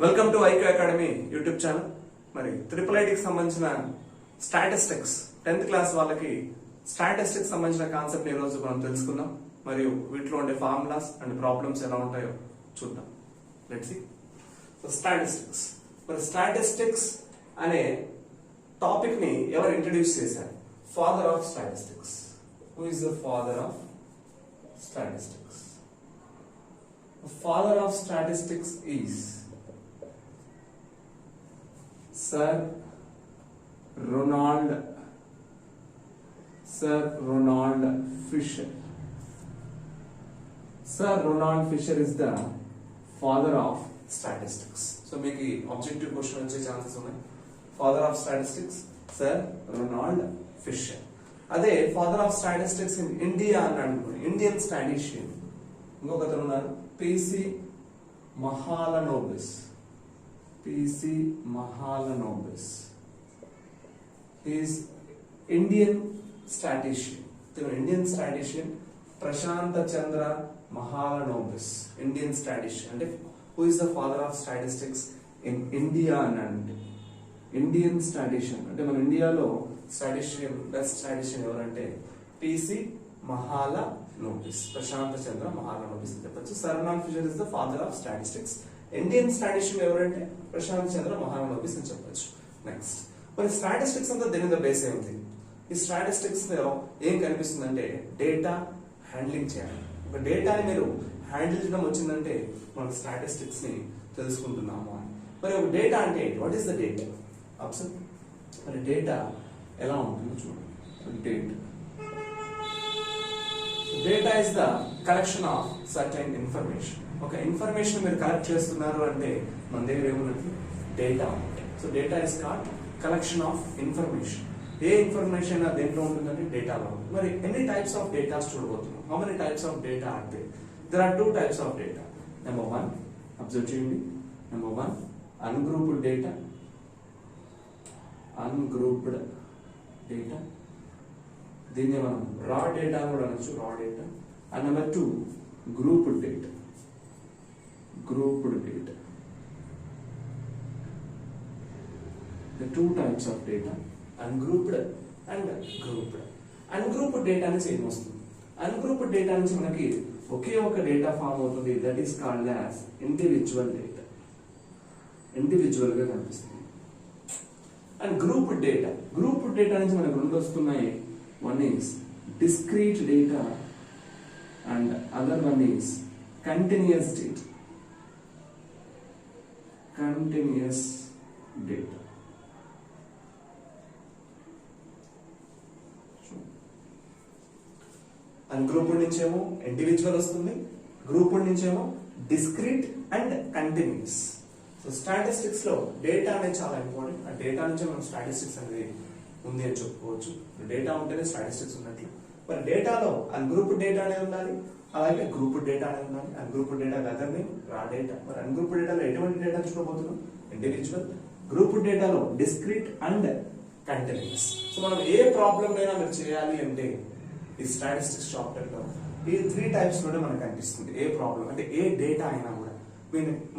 Welcome to IQ academy YouTube channel. మరి IIIT కి సంబంధించిన స్టాటిస్టిక్స్ 10th క్లాస్ వాళ్ళకి స్టాటిస్టిక్స్ సంబంధించిన కాన్సెప్ట్ ఈ రోజు మనం తెలుసుకుందాం. మరియు వీటిలో ఉండే ఫార్ములాస్ అండ్ ప్రాబ్లమ్స్ ఎలా ఉంటాయో చూద్దాం. Let's see. సో స్టాటిస్టిక్స్, మరి స్టాటిస్టిక్స్ అనే టాపిక్ ని ఎవరు ఇంట్రడ్యూస్ చేశారు? Father of statistics. Who is the father of statistics? Father of statistics is Sir Ronald Fisher. Sir Ronald Fisher is the father of statistics. So make a objective question వచ్చే chances ఉన్నాయి. Father of statistics Sir Ronald Fisher. అదే father of statistics in India అన్నాడు, Indian statistician ఇంకొకరు ఉన్నారు, PC Mahalanobis. He is Indian statistician. Indian statistician Prashanta Chandra Mahalanobis. Indian statistician. And who is the father of statistics in India? And Indian statistician. అంటే మన ఇండియాలో statistician best statistician ఎవరంటే PC Mahalanobis. Prashanta Chandra Mahalanobis అని చెప్పొచ్చు. Sir Ronald Fisher is the father of statistics. Indian statistician ఎవరంటే ప్రశాంత్ చంద్ర మహాలనోబిస్ అని చెప్పొచ్చు. Next, మరి స్టాటిస్టిక్స్ అంతా దేని మీద బేస్ అయింది? ఈ స్టాటిస్టిక్స్ లో ఏం కనిపిస్తుందంటే డేటా హ్యాండ్లింగ్ చేయాలి. ఒక డేటాని మీరు హ్యాండిల్ చేయడం వచ్చిందంటే మనం స్టాటిస్టిక్స్ ని తెలుసుకుంటున్నాము అని. మరి ఒక డేటా అంటే what is the data? Option, మరి డేటా ఎలా ఉంటుందో చూడండి. Data is the collection of certain information. ఒక ఇన్ఫర్మేషన్ మీరు కలెక్ట్ చేస్తున్నారు అంటే మన దగ్గర ఏమున్నది? డేటా ఉంటుంది. So data is called collection of information. ఏ ఇన్ఫర్మేషన్ దేంట్లో ఉంటుందంటే డేటాలో ఉంటుంది. మరి ఎన్ని టైప్స్ ఆఫ్ డేటాస్ చూడబోతున్నాం? How many types of data అంటే there are 2 types of data. Number 1 observe చేయండి. Number 1 ungrouped data. దీన్ని మనం రా డేటా కూడా అనొచ్చు, రా data. And number 2 grouped data. The 2 types of data, ungrouped and grouped. Ungrouped data నుంచి ఏం వస్తుంది? Ungrouped data నుంచి మనకి ఒకే ఒక డేటా ఫామ్ అవుతుంది, that is called as individual data. Individual గా కనిపిస్తుంది. అండ్ గ్రూప్డ్ డేటా నుంచి మనకు రెండు వస్తున్నాయి. One is discrete data and other one is continuous data. Ungrouped నుంచేమో ఇండివిజువల్ వస్తుంది, గ్రూప్డ్ నుంచేమో discrete and continuous. So statistics లో డేటా అనేది చాలా ఇంపార్టెంట్. ఆ డేటా నుంచే మనం స్టాటిస్టిక్స్ అనేది ఉంది అని చెప్పుకోవచ్చు. డేటా ఉంటేనే స్టాటిస్టిక్స్ ఉన్నట్లు. మరి డేటాలో అన్గ్రూప్డ్ డేటా అనేది ఉండాలి, అలాగే గ్రూప్డ్ డేటా అనేది ఉండాలి. అన్గ్రూప్డ్ డేటా అదర్ని రా డేటా. మరి అన్గ్రూప్డ్ డేటాలో ఎటువంటి డేటా చూడబోతున్నాం? ఇండివిజువల్. గ్రూప్డ్ డేటాలో డిస్క్రీట్ అండ్ కంటిన్యూస్. సో మనం ఏ ప్రాబ్లం అయినా మీరు చేయాలి అంటే ఈ స్టాటిస్టిక్స్ చాప్టర్ లో ఈ 3 types లోనే మనకు కనిపిస్తుంది. ఏ ప్రాబ్లం అంటే ఏ డేటా అయినా కూడా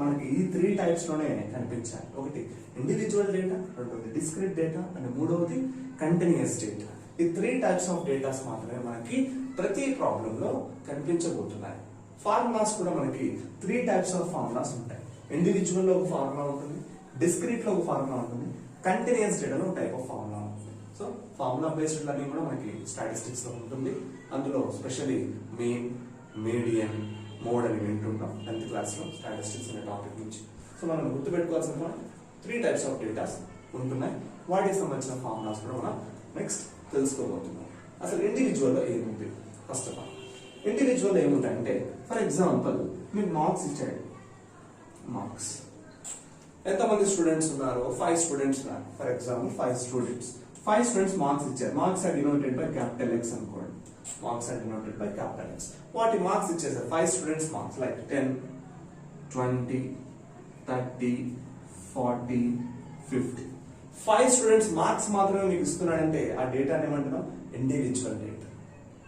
మనకి ఈ 3 types లోనే కనిపించాలి. ఒకటి ఇండివిజువల్ డేటా, రెండవది డిస్క్రీట్ డేటా, అండ్ మూడవది కంటిన్యూస్ డేటా. ఈ 3 types ఆఫ్ డేటాస్ మాత్రమే మనకి ప్రతి ప్రాబ్లం లో కనిపించబోతున్నాయి. ఫార్ములాస్ కూడా మనకి 3 types ఆఫ్ ఫార్ములాస్ ఉంటాయి. ఇండివిజువల్ లో ఒక ఫార్ములా ఉంటుంది, డిస్క్రీట్ లో ఒక ఫార్ములా ఉంటుంది, కంటిన్యూస్ డేటాలో ఒక టైప్ ఆఫ్ ఫార్ములా ఉంటుంది. సో ఫార్ములా బేస్డ్ లెర్నింగ్ కూడా మనకి స్టాటిస్టిక్స్ లో ఉంటుంది. అందులో స్పెషల్లీ మీన్, మీడియన్, మోడ్ అని వింటుంటాం 10th క్లాస్ లో స్టాటిస్టిక్స్ అనే టాపిక్ నుంచి. సో మనం గుర్తుపెట్టుకోవాల్సిన 3 types ఆఫ్ డేటాస్ ఉంటున్నాయి. వాటికి సంబంధించిన ఫార్ములాస్ కూడా మనం నెక్స్ట్ తెలుసుకోబోతున్నాం. అసలు ఇండివిజువల్ లో ఏముంది? ఫస్ట్ ఆఫ్ ఆల్ ఇండివిజువల్ ఏముంటాయంటే, ఫర్ ఎగ్జాంపుల్ మీకు మార్క్స్ ఇచ్చాడు. మార్క్స్ ఎంతమంది స్టూడెంట్స్ ఉన్నారు? 5 స్టూడెంట్స్ ఉన్నారు. ఫర్ ఎగ్జాంపుల్ 5 స్టూడెంట్స్ మార్క్స్ ఇచ్చారు. Marks are denoted by capital X అనుకోండి. Marks are denoted by capital X. వాటి మార్క్స్ ఇచ్చేసారు. 5 students marks like 10, 20, 30, 40, 50. 5 students marks మాత్రమే మీకు ఇస్తున్నాడంటే ఆ డేటాని ఏమంటున్నాం? Individual data.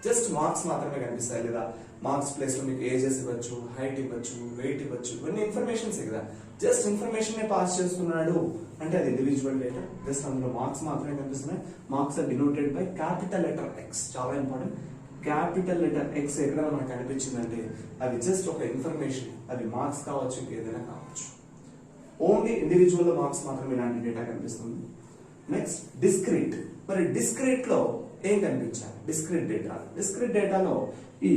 జస్ట్ మార్క్స్ మాత్రమే కనిపిస్తాయి, లేదా మార్క్స్ ప్లేస్ లో మీకు ఏజెస్ ఇవ్వచ్చు, హైట్ ఇవ్వచ్చు, వెయిట్ ఇవ్వచ్చు, ఇవన్నీ ఇన్ఫర్మేషన్స్ కదా. జస్ట్ ఇన్ఫర్మేషన్ పాస్ చేస్తున్నాడు అంటే అది ఇండివిజువల్ డేటా. జస్ట్ అందులో మార్క్స్ మాత్రమే కనిపిస్తున్నాయి. Marks are denoted by capital letter X. చాలా ఇంపార్టెంట్. క్యాపిటల్ లెటర్ ఎక్స్ ఎక్కడ మనకు కనిపించిందంటే అది జస్ట్ ఒక ఇన్ఫర్మేషన్. అది మార్క్స్ కావచ్చు, ఇంకేదైనా కావచ్చు. ఓన్లీ ఇండివిజువల్ లో మార్క్స్ మాత్రమే ఇలాంటి డేటా కనిపిస్తుంది. Next discrete. మరి డిస్క్రీట్ లో ఏం కనిపించాలి? డిస్క్రీట్ డేటాలో ఈ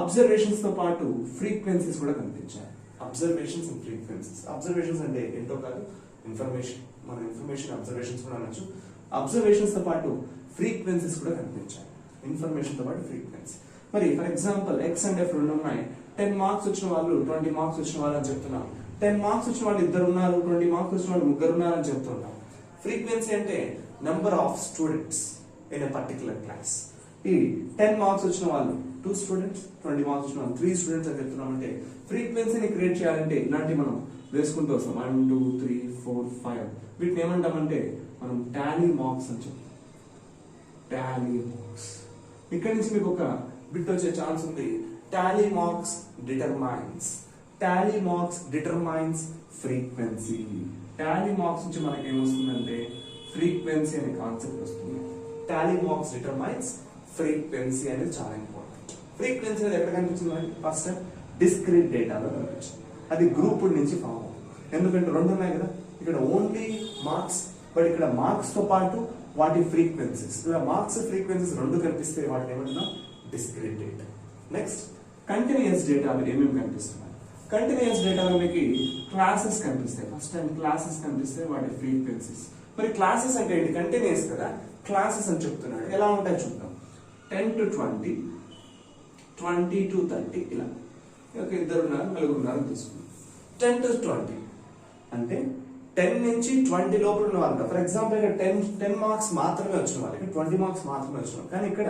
అబ్జర్వేషన్స్ తో పాటు ఫ్రీక్వెన్సీస్ కూడా కనిపించాలి. Observations and frequencies. అబ్జర్వేషన్స్ అంటే ఏంటో కాదు, ఇన్ఫర్మేషన్. మన ఇన్ఫర్మేషన్ అబ్జర్వేషన్స్ కూడా అనొచ్చు. అబ్జర్వేషన్స్ తో పాటు ఫ్రీక్వెన్సీస్ కూడా కనిపించాలి. ఇన్ఫర్మేషన్ తో పాటు ఫ్రీక్వెన్సీ. మరి for example X and F రెండు ఉన్నాయి. 10 మార్క్స్ వచ్చిన వాళ్ళు, 20 మార్క్స్ వచ్చిన వాళ్ళు అని చెప్తున్నాం. 10 మార్క్స్ వచ్చిన వాళ్ళు 2 ఉన్నారు, 20 మార్క్స్ వచ్చిన వాళ్ళు 3 ఉన్నారు అని చెప్తున్నాం. ఫ్రీక్వెన్సీ అంటే number of students in a particular class. ఈ 10 మార్క్స్ వచ్చిన వాళ్ళు 2 స్టూడెంట్స్, 20 మార్క్స్ వచ్చిన వాళ్ళు 3 స్టూడెంట్స్ అని చెప్తున్నాం. అంటే ఫ్రీక్వెన్సీని క్రియేట్ చేయాలంటే ఇలాంటి మనం వేసుకుంటూ వస్తాం. 1 2 3 4 5. వీటిని ఏమంటామంటే మనం టాలీ మార్క్స్ అని చెప్తాం. Tally marks. ఇక్కడ నుంచి మీకు ఒక బిట్ వచ్చే ఛాన్స్ ఉంది. Tally marks determines frequency. Tally marks నుంచి మనకి ఏమొస్తుందంటే ఫ్రీక్వెన్సీ అనే కాన్సెప్ట్ వస్తుంది. టాలీ మార్క్స్ డిటర్మైన్స్ ఫ్రీక్వెన్సీ అనేది చాలా ఇంపార్టెంట్. ఫ్రీక్వెన్సీ అనేది ఎక్కడ కనిపించింది మనకి? ఫస్ట్ డిస్క్రీట్ డేటాలో కనిపించింది. అది గ్రూప్ నుంచి ఫామ్ అవుతుంది. ఎందుకంటే 2 ఉన్నాయి కదా, ఇక్కడ ఓన్లీ మార్క్స్, బట్ ఇక్కడ మార్క్స్ తో పాటు వాటి ఫ్రీక్వెన్సీస్. ఇలా మార్క్స్ ఫ్రీక్వెన్సీస్ 2 కనిపిస్తే వాటిని ఏమంటున్నాం? Discrete data. నెక్స్ట్ కంటిన్యూస్ డేటాలో ఏమేమి కనిపిస్తున్నాయి? కంటిన్యూస్ డేటాలో మీకు క్లాసెస్ కనిపిస్తాయి. ఫస్ట్ టైం క్లాసెస్ కనిపిస్తాయి, వాటి ఫ్రీక్వెన్సీస్. మరి క్లాసెస్ అంటే ఏంటి? కంటిన్యూస్ కదా, క్లాసెస్ అని చెప్తున్నాడు. ఎలా ఉంటాయి చూద్దాం. 10 to 20, 20 to 30 ఇలా. ఒక 2 ఉన్నారు, 4 ఉన్నారు తీసుకున్నాం. 10 to 20 అంటే 10 నుంచి 20 లోపల ఉన్న వాళ్ళు. ఫర్ ఎగ్జాంపుల్ ఇక్కడ 10 మార్క్స్ మాత్రమే వచ్చిన వాళ్ళు, ఇక్కడ 20 మార్క్స్ మాత్రమే వచ్చిన వాళ్ళు. కానీ ఇక్కడ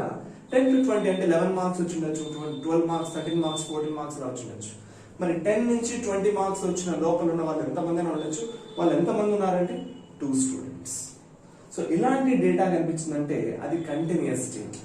10 to 20 అంటే 11 మార్క్స్ వచ్చి ఉండొచ్చు, 12 మార్క్స్, 13 మార్క్స్, 14 మార్క్స్ వచ్చి ఉండొచ్చు. మరి 10 నుంచి 20 మార్క్స్ వచ్చిన లోపల ఉన్న వాళ్ళు ఎంతమంది అని ఉండొచ్చు? వాళ్ళు ఎంతమంది ఉన్నారంటే 2 స్టూడెంట్స్. సో ఇలాంటి డేటా కనిపించిందంటే అది కంటిన్యూస్ స్టేట్.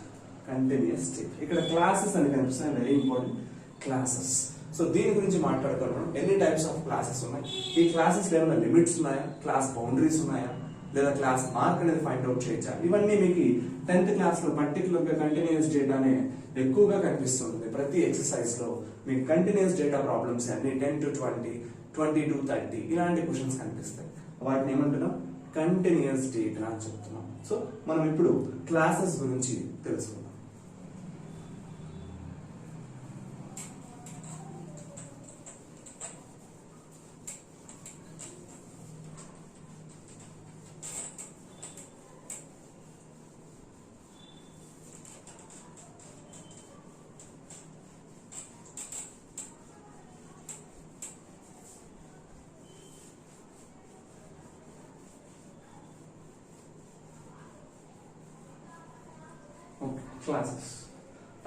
ఇక్కడ క్లాసెస్ అని కనిపిస్తున్నాయి. Very important, classes. సో దీని గురించి మాట్లాడుతున్నాం. ఎన్ని టైప్స్ ఆఫ్ క్లాసెస్ ఉన్నాయి? ఈ క్లాసెస్ ఏమైనా లిమిట్స్ ఉన్నాయా? క్లాస్ బౌండరీస్ ఉన్నాయా? లేదా క్లాస్ మార్క్ అనేది ఫైండ్ అవుట్ చేయొచ్చా? ఇవన్నీ మీకు 10th క్లాస్ లో పర్టికులర్ గా కంటిన్యూస్ డేటానే ఎక్కువగా కనిపిస్తుంది. ప్రతి ఎక్సర్సైజ్ లో మీకు కంటిన్యూస్ డేటా ప్రాబ్లమ్స్ అన్ని 10 to 20, 20 to 30 ఇలాంటి క్వశ్చన్స్ కనిపిస్తాయి. వాటిని ఏమంటున్నాం? కంటిన్యూస్ డేటా అని చెప్తున్నాం. సో మనం ఇప్పుడు క్లాసెస్ గురించి తెలుసుకుందాం. క్లాసెస్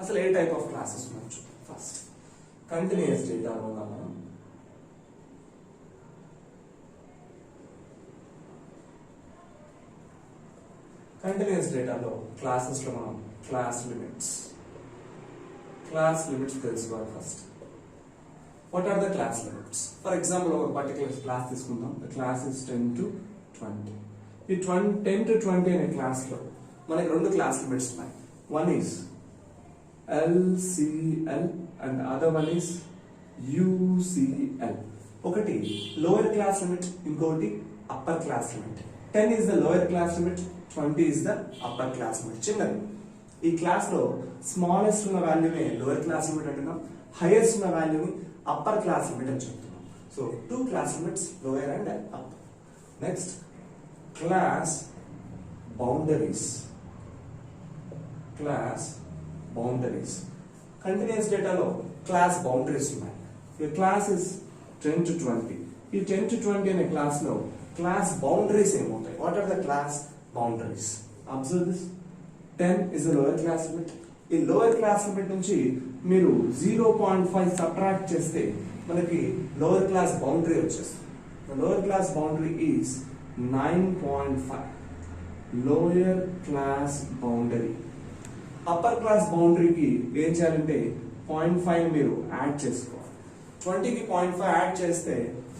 అసలు ఏ టైప్ ఆఫ్ క్లాసెస్ ఉన్నాయి? ఫస్ట్ కంటిన్యూస్ డేటా ఉన్నాం మనం. కంటిన్యూస్ డేటాలో క్లాసెస్ లో మనం క్లాస్ లిమిట్స్ తెలుసుకోవాలి. First what are the class limits? For example ఒక పర్టికులర్ క్లాస్ తీసుకుందాం. The class is 10 to 20. ఈ 10 to 20 అనే క్లాస్ లో మనకి 2 క్లాస్ లిమిట్స్ ఉన్నాయి. One is LCL and other one is UCL. ఒకటి లోయర్ క్లాస్ లిమిట్, ఇంకోటి upper class limit. 10 is the lower class limit, 20 is the upper class limit. చిన్నది. ఈ class లో స్మాలెస్ట్ ఉన్న వాల్యూని లోయర్ క్లాస్ లిమిట్ అంటున్నాం, highest ఉన్న వాల్యూని అప్పర్ క్లాస్ లిమిట్ అని చెప్తున్నాం. So 2 class limits, lower and upper. Next class boundaries. Continuous డేటాలో క్లాస్ బౌండరీస్ ఉన్నాయి. ఈ క్లాస్ ఇస్ 10 to 20. ఈ 10 to 20 అనే క్లాస్ లో క్లాస్ బౌండరీస్ ఏమవుతాయి? What are the class boundaries? Observe this. 10 is the lower class limit. ఈ lower class limit నుంచి మీరు 0.5 సబ్ట్రాక్ట్ చేస్తే మనకి లోయర్ క్లాస్ బౌండరీ వచ్చేస్తుంది. The lower class boundary is 9.5. Lower class boundary. Upper class బౌండరీకి ఏం చేయాలంటే 0.5 మీరు యాడ్ చేసుకోవాలి. 20కి 0.5 యాడ్ చేస్తే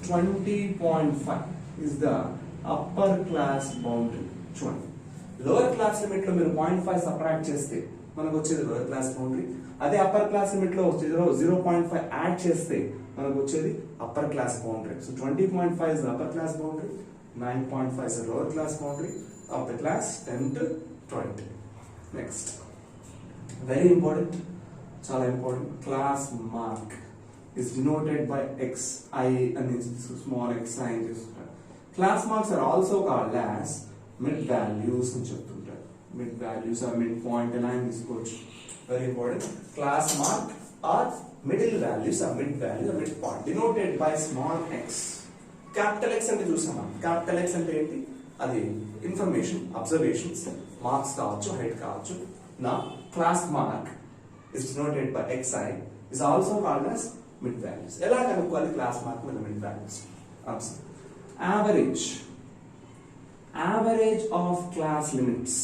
20.5 is the upper class boundary. చూడండి, లోవర్ క్లాస్ లిమిట్ లో మీరు 0.5 సబ్ట్రాక్ట్ చేస్తే మనకు వచ్చేది లోవర్ క్లాస్ బౌండరీ. అదే అప్పర్ క్లాస్ లిమిట్ లో 0.5 యాడ్ చేస్తే మనకు వచ్చేది upper class boundary. So 20.5 is the upper class boundary, 9.5 is the lower class boundary of the class 10 to 20. Next, very important, చాలా important, class mark is denoted by xi and small xi అని చూస్తుంటారు. Class marks are also called as mid values అని చెప్తుంటారు. Mid values or mid point అని ఆయన తీసుకోవచ్చు. Very important. Class mark or middle values or mid value or mid point denoted by small x. Capital X అంటే చూసామా? Capital X అంటే ఏంటి? అది ఇన్ఫర్మేషన్, అబ్జర్వేషన్స్, మార్క్స్ కావచ్చు, హైట్ కావచ్చు. నా class mark is denoted by xi is also called as mid values. ఎలా కనుక్కోవాలి క్లాస్ మార్క్ మరియు mid values? Average of class limits.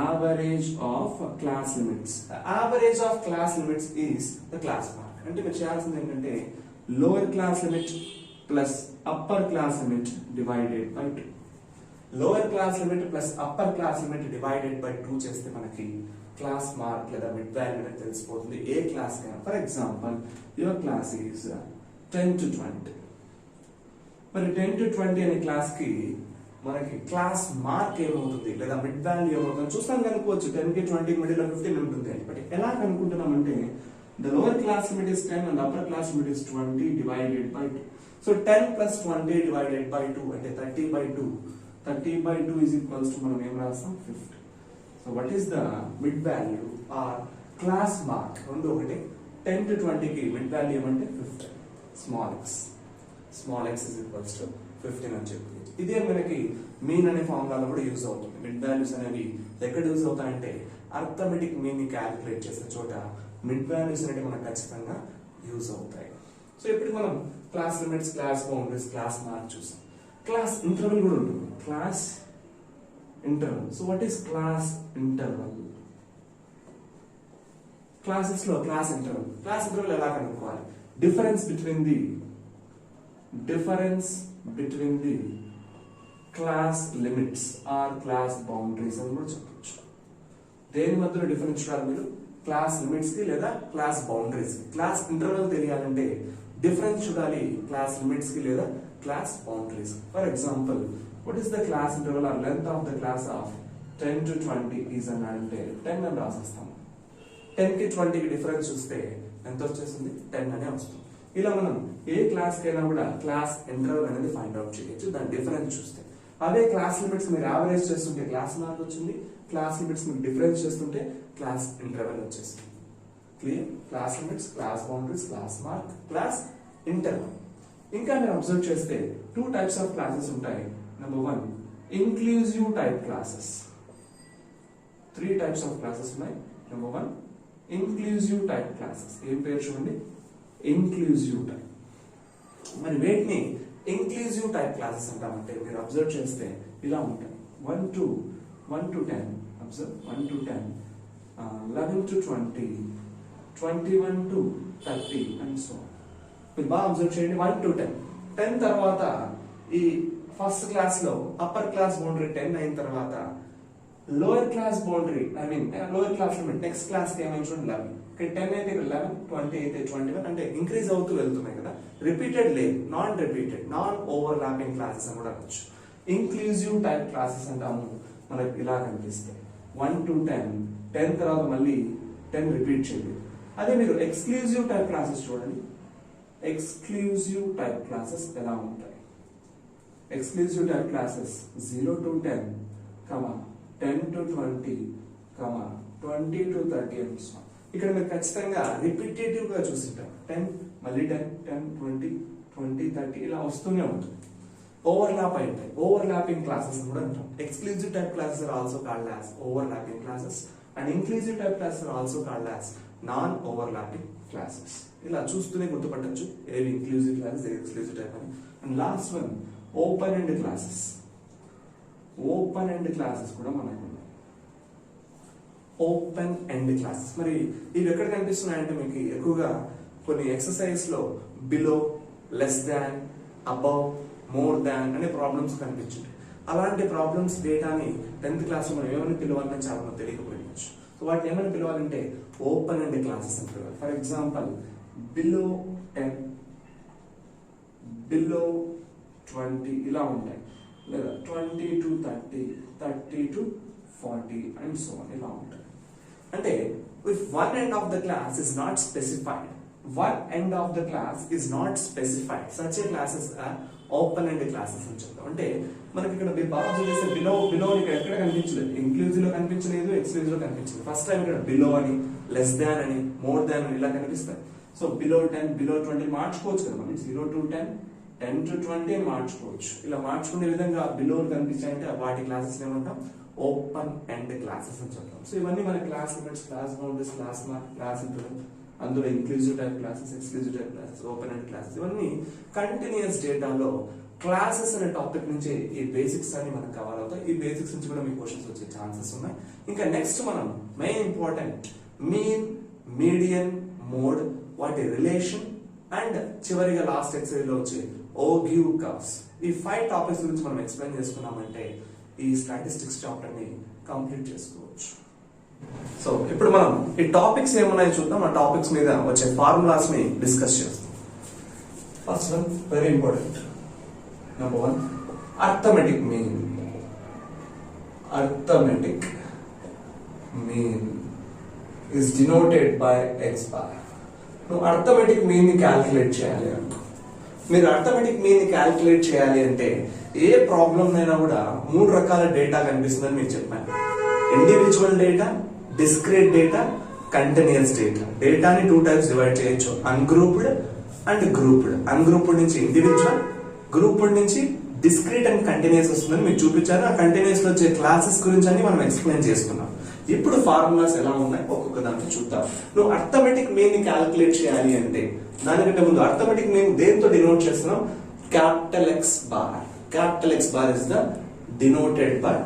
Average of class limits. The average of class limits is the class mark. అంటే మీరు చేయాల్సింది ఏంటంటే lower class limit plus upper class limit divided by 2. Lower class limit plus upper class limit divided by 2 చేస్తే మనకి class mark లేదా mid value అనేది తెలిసిపోతుంది ఏ class కైనా. For example your class is 10 to 20. మరి 10 to 20 అనే క్లాస్ కి మనకి క్లాస్ మార్క్ ఏమవుతుంది లేదా మిడ్ వాల్యూ ఏమవుతుంది చూస్తాం కనుక్కోవచ్చు. 10 కి 20 మిడిల్ 15 ఉంటుంది. బట్ ఎలా కనుక్కుంటున్నామంటే the lower class limit is 10 and upper class limit is 20 divided by 2. So 10 plus 20 divided by 2 అంటే 30/2. 30/2 is equals to మనం ఏం రాస్తాం 50. So what is the mid value or class mark? రెండు ఒకటి. 10 to 20 కి మిడ్ వాల్యూ ఏమంటే 50. Small x is equals to 15 అని చెప్పి ఇదే మనకి మీన్ అనే ఫార్ములాలో కూడా యూజ్ అవుతుంది. మిడ్ వాల్యూస్ అనేవి ఎక్కడ యూజ్ అవుతాయంటే అర్థమెటిక్ మీన్ ని క్యాలిక్యులేట్ చేసే చోట మిడ్ వాల్యూస్ అనేవి మనకు ఖచ్చితంగా యూజ్ అవుతాయి. సో ఇప్పుడు మనం class limits, class boundaries, class mark చూసాం. క్లాస్ ఇంటర్వల్ కూడా ఉంటుంది. Class interval. So what is class interval? Classes లో క్లాస్ ఇంటర్వల్ ఎలా కనుక్కోవాలి? Difference between the class limits or class boundaries అని కూడా చెప్పొచ్చు. దేని మధ్యలో డిఫరెన్స్ చూడాలి మీరు? క్లాస్ లిమిట్స్ కి లేదా క్లాస్ బౌండరీస్ కి. క్లాస్ ఇంటర్వల్ తెలియాలంటే డిఫరెన్స్ చూడాలి క్లాస్ లిమిట్స్ కి లేదా class boundaries. For example what is the class interval or length of the class of 10 to 20 is అని అంటే 10 అని రాసేస్తాము. 10 కి 20 కి డిఫరెన్స్ చూస్తే ఎంత వచ్చేసింది? 10 అనే వస్తుంది. ఇలా మనం ఏ క్లాస్ కైనా కూడా క్లాస్ ఇంటర్వల్ అనేది ఫైండ్ అవుట్ చేయొచ్చు దాని డిఫరెన్స్ చూస్తే. అదే క్లాస్ లిమిట్స్ మీరు యావరేజ్ చేస్తుంటే క్లాస్ మార్క్ వచ్చింది. క్లాస్ లిమిట్స్ మీరు డిఫరెన్స్ చేస్తుంటే క్లాస్ ఇంటర్వల్ వచ్చేస్తుంది. Clear? Class limits, class boundaries, class mark, class interval. ఇంకా మీరు అబ్జర్వ్ చేస్తే 2 types of classes ఉంటాయి. Number 1, inclusive type classes. 3 types of classes ఉన్నాయి. Number 1, inclusive type classes. ఏం పేరు చూడండి? inclusive type. మరి వీటిని inclusive type classes అంటామంటే మీరు అబ్జర్వ్ చేస్తే ఇలా ఉంటాయి. 1 to 10 observe 1 to 10, 11 to 20, 21 to 30 and so on. మీరు బాగా అబ్జర్వ్ చేయండి. 1 to 10 తర్వాత ఈ ఫస్ట్ క్లాస్ లో అప్పర్ క్లాస్ బౌండరీ 10 అయిన తర్వాత lower class boundary lower class limit next class కి ఏమైనా చూడండి 11. ఇక్కడ 10 అయితే 11, 20 అయితే 21 అంటే ఇంక్రీజ్ అవుతూ వెళ్తున్నాయి కదా. రిపీటెడ్ లేదు, non repeated, non over lapping classes అని కూడా అనొచ్చు. ఇంక్లూజివ్ టైప్ క్లాసెస్ అంటాము. మనకి ఇలా కనిపిస్తాయి 1 to 10 తర్వాత మళ్ళీ 10 రిపీట్ చేయలేదు. అదే మీరు ఎక్స్క్లూజివ్ టైప్ క్లాసెస్ చూడండి. ఎక్స్క్లూజివ్ టైప్ క్లాసెస్ ఎలా ఉంటాయి? Exclusive type classes 0 to 10, 10 to 20, 20 to 30 and so on. ఇక్కడ మీరు ఖచ్చితంగా రిపీటేటివ్ గా చూసింటారు. 10 మళ్ళీ 10, 20, 20, 30 ఇలా వస్తూనే ఉంటుంది. ఓవర్లాప్ అయితే ఓవర్లాపింగ్ క్లాసెస్ కూడా అంటాం. Exclusive type classes are also called as overlapping classes and inclusive type classes are also called as non overlapping classes. ఇలా చూస్తూనే గుర్తుపట్టచ్చు ఏవి ఇంక్లూజివ్ క్లాసెస్, ఎక్స్క్లూజివ్ టైప్ అని. And last one open end classes. Open end classes కూడా మనకు ఉన్నాయి. Open end classes. మరి ఇవి ఎక్కడ కనిపిస్తున్నాయంటే మీకు ఎక్కువగా కొన్ని ఎక్సర్సైజ్ లో below, less than, above, more than అనే ప్రాబ్లమ్స్ కనిపించాయి. అలాంటి ప్రాబ్లమ్స్ డేటాని 10th క్లాస్ లో మనం ఏమని పిలవాలని చాలా మంది తెలియకపోవచ్చు. సో వాటిని ఏమని పిలవాలంటే ఓపెన్ ఎండ్ క్లాసెస్ అని పిలవాలి. ఫర్ ఎగ్జాంపుల్ బిలో 10, బిలో 20 ఇలా ఉంటాయి, లేదా 20 to 30, 30 to 40 and so on ఇలా ఉంటాయి. అంటే if one end of the class is not specified, one end of the class is not specified, such a classes are open end classes అని చెప్తాం. అంటే మనకి ఇక్కడ మీరు బాగా చూస్తే బిలో ఇక్కడ ఎక్కడ కనిపించలేదు, ఇంక్లూజివ్ లో కనిపించలేదు, ఎక్స్క్లూజివ్ లో కనిపించలేదు. ఫస్ట్ టైం ఇక్కడ బిలో అని, లెస్ దాన్ అని, మోర్ దాన్ అని ఇలా కనిపిస్తాయి. సో బిలో 10, బిలో 20 మార్చుకోవచ్చు కదా మనం, 0 to 10, 10 to 20 అని మార్చుకోవచ్చు. ఇలా మార్చుకునే విధంగా బిలో కనిపించాయంటే వాటి క్లాసెస్ ఏమంటాం, ఓపెన్ ఎండ్ క్లాసెస్ అని చెప్తాం. సో ఇవన్నీ మన class limits, class boundaries, class mark, class interval, అందులో inclusive type classes, exclusive type classes, open end classes, ఇవన్నీ కంటిన్యూస్ డేటాలో క్లాసెస్ అనే టాపిక్ నుంచి ఈ బేసిక్స్ అన్ని మనకు కవర్ అవుతాయి. ఈ బేసిక్స్ నుంచి కూడా మీకు క్వశ్చన్స్ వచ్చే ఛాన్సెస్ ఉన్నాయి. ఇంకా నెక్స్ట్ మనం main important mean, median, mode, వాటి రిలేషన్ అండ్ చివరిగా లాస్ట్ ఎక్సర్సైజ్ లో వచ్చే ఓగివ్ కర్వ్స్, ఈ 5 టాపిక్స్ గురించి మనం ఎక్స్ప్లెయిన్ చేసుకున్నామంటే ఈ స్టాటిస్టిక్స్ చాప్టర్ ని కంప్లీట్ చేసుకోవచ్చు. సో ఇప్పుడు మనం ఈ టాపిక్స్ ఏమున్నాయో చూద్దాం. ఆ టాపిక్స్ మీద వచ్చే ఫార్ములాస్ ని డిస్కస్ చేస్తాం. First one very important. Number 1, arithmetic mean. Arithmetic mean is denoted by x bar. నువ్వు arithmetic mean ని క్యాల్కులేట్ చేయాలి అనుకో. మీరు arithmetic mean ని క్యాల్కులేట్ చేయాలి అంటే ఏ ప్రాబ్లం అయినా కూడా 3 రకాల డేటా కనిపిస్తుందని మీకు చెప్పాను. Individual data, discrete data, continuous data. డేటాని 2 టైప్స్ డివైడ్ చేయొచ్చు, అన్గ్రూప్డ్ అండ్ గ్రూప్డ్. అన్గ్రూప్డ్ నుంచి ఇండివిజువల్, గ్రూప్ నుంచి డిస్క్రీట్ అండ్ కంటిన్యూస్ వస్తుందని మీకు చూపించారు. ఆ కంటిన్యూస్ లో వచ్చే క్లాసెస్ గురించి అన్ని మనం ఎక్స్ప్లెయిన్ చేసుకున్నాం. ఇప్పుడు ఫార్ములాస్ ఎలా ఉన్నాయి ఒక్కొక్క దాంట్లో చూద్దాం. నువ్వు అర్థమెటిక్ మీన్ ని క్యాల్కులేట్ చేయాలి అంటే దానికంటే ముందు అర్థమెటిక్ మీన్ దేంతో డినోట్ చేస్తున్నాం, capital X bar. Capital X bar is the denoted by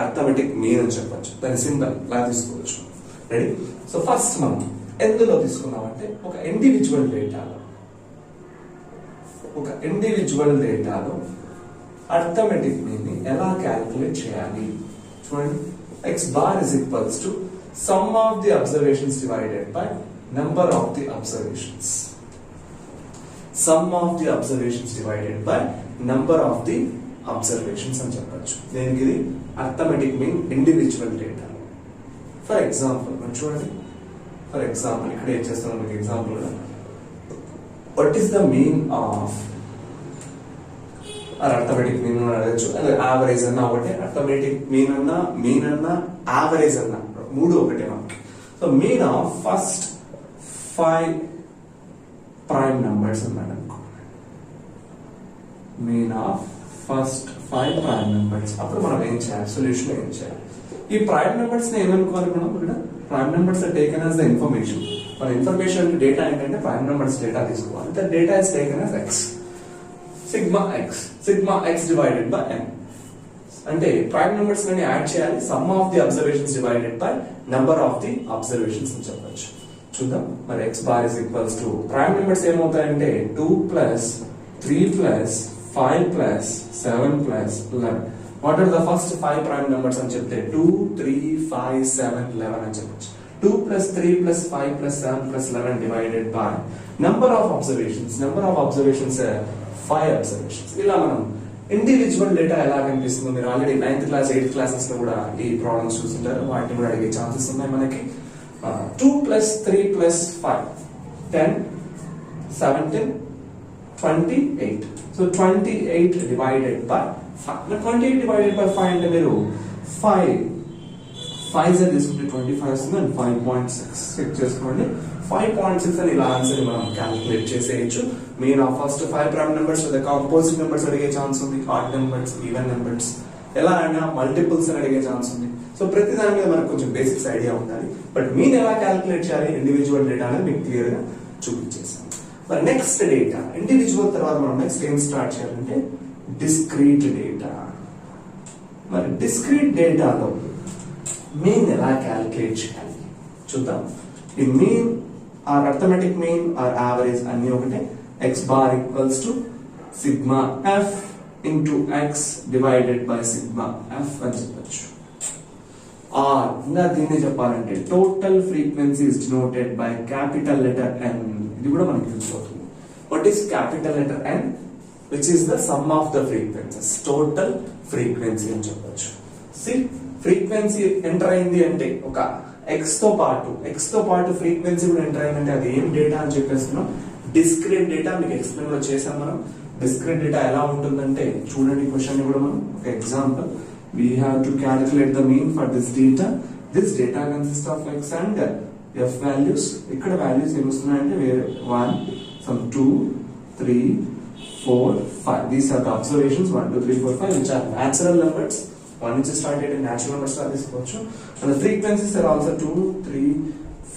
arithmetic mean అని చెప్పొచ్చు. దాని సింబల్ ఇలా తీసుకోవచ్చు. రెడీ? సో ఫస్ట్ మనం ఎందులో తీసుకున్నామంటే ఒక ఇండివిజువల్ డేటాలో అర్థమెటిక్ మీన్ ని ఎలా క్యాల్కులేట్ చేయాలి చూడండి. X bar is equals to some of the observations divided by number of the observations. Some of the observations divided by number of the observations అని చెప్పొచ్చు. దీనికి ఇది arithmetic mean individual data. For example మనం చూడండి, for example ఇక్కడ ఏం చేస్తున్నాం మీకు ఎగ్జాంపుల్ గా, what is the mean of arithmetic mean అనొచ్చు, యావరేజ్ అన్నా ఒకటే, అర్థమెటిక్ మీన్ అన్నా యావరేజ్ అన్నా మూడు ఒకటే మనకి. So mean of first 5 prime numbers అన్నాడు అనుకో, mean of first 5 prime numbers. అప్పుడు మనం ఏం చేయాలి, సొల్యూషన్ ఏం చేయాలి? ఈ ప్రైమ్ నంబర్స్ ని ఏమనుకోవాలి మనం, ఇక్కడ prime numbers are taken as the information. మన ఇన్ఫర్మేషన్ డేటా ఏంటంటే ప్రైమ్ నంబర్స్ డేటా తీసుకోవాలి. The data is taken as x, sigma x divided by n. అంటే ప్రైమ్ నంబర్స్ ని యాడ్ చేయాలి, sum of the observations divided by number of the observations అని చెప్పొచ్చు. చూద్దాం మరి x bar is equals to prime numbers ఏమవుతాయంటే 2 plus 3 plus 5 plus 7 plus 11. What are the first 5 prime numbers అని చెప్తే 2, 3, 5, 7, 11 అని చెప్పొచ్చు. 2 plus 3 plus 5 plus 7 plus 11 divided by number of observations. Number of observations 5 observations. ఇలా మనం ఇండివిజువల్ డేటా ఎలా కనిపిస్తుందో మీరు already 9th class 8th classes లో కూడా ఈ ప్రాబ్లమ్స్ చూస్తుంటారు. వాటిని కూడా అడిగే ఛాన్సెస్ ఉన్నాయి మనకి. 2 plus 3 plus 5 10, 17, 28. So 28 divided by 5. Now 28 divided by 5 అంటే మీరు 5 తీసుకుంటే 25 వస్తుంది అండ్ 5.6 చెక్ చేసుకోండి. 5.6 అని ఇలా ఆన్సర్ మనం క్యాలిక్యులేట్ చేసేయచ్చు. Mean of first 5 prime numbers లేదా కాంపోజిట్ నెంబర్స్ అడిగే ఛాన్స్ ఉంది, ఆడ్ నెంబర్స్, ఈవెన్ నెంబర్స్, ఎలా అయినా మల్టిపుల్స్ అని అడిగే ఛాన్స్ ఉంది. సో ప్రతి దాని మీద మనకు కొంచెం బేసిక్స్ ఐడియా ఉండాలి. బట్ మీన్ ఎలా క్యాలిక్యులేట్ చేయాలి ఇండివిజువల్ డేటా అనేది మీకు క్లియర్ గా చూపించేసాను. మరి నెక్స్ట్ డేటా ఇండివిజువల్ తర్వాత మనం నెక్స్ట్ ఏం స్టార్ట్ చేయాలంటే డిస్క్రీట్ డేటా. మరి డిస్క్రీట్ డేటాలో మీన్ ఎలా క్యాలిక్యులేట్ చేయాలి చూద్దాం. ఈ mean or arithmetic mean or average అన్ని ఒకటే. x bar equals to sigma f into x divided by sigma f అని చెప్పచ్చు. ఆర్ ఇంకా దీన్ని చెప్పాలంటే total frequency is denoted by capital letter n. ఇది కూడా మనకి యూజ్ అవుతుంది. What is capital letter n? Which is the sum of the frequencies, total frequency అని చెప్పచ్చు. ఫ్రీక్వెన్సీ ఎంటర్ అయింది అంటే ఒక x తో పాటు ఫ్రీక్వెన్సీ కూడా ఎంటర్ అయిందంటే అది ఏం డేటా అని చెప్పేస్తున్నాం, డిస్క్రీట్ డేటా. మీకు ఎక్స్ప్లెయిన్ కూడా చేసాం మనం. డిస్క్రీట్ డేటా ఎలా ఉంటుందంటే చూడండి క్వశ్చన్ కూడా మనం ఒక example. We have to calculate the mean for this data. This data consists of x and f values. ఇక్కడ వాల్యూస్ ఏమి వస్తున్నాయంటే 1, some 2, 3, 4, 5. These are the observations 1, 2, 3, 4, 5 which are natural numbers. 1 నుంచి స్టార్ట్ అయితే natural numbers గా తీసుకోవచ్చు. And the frequencies are also 2, 3,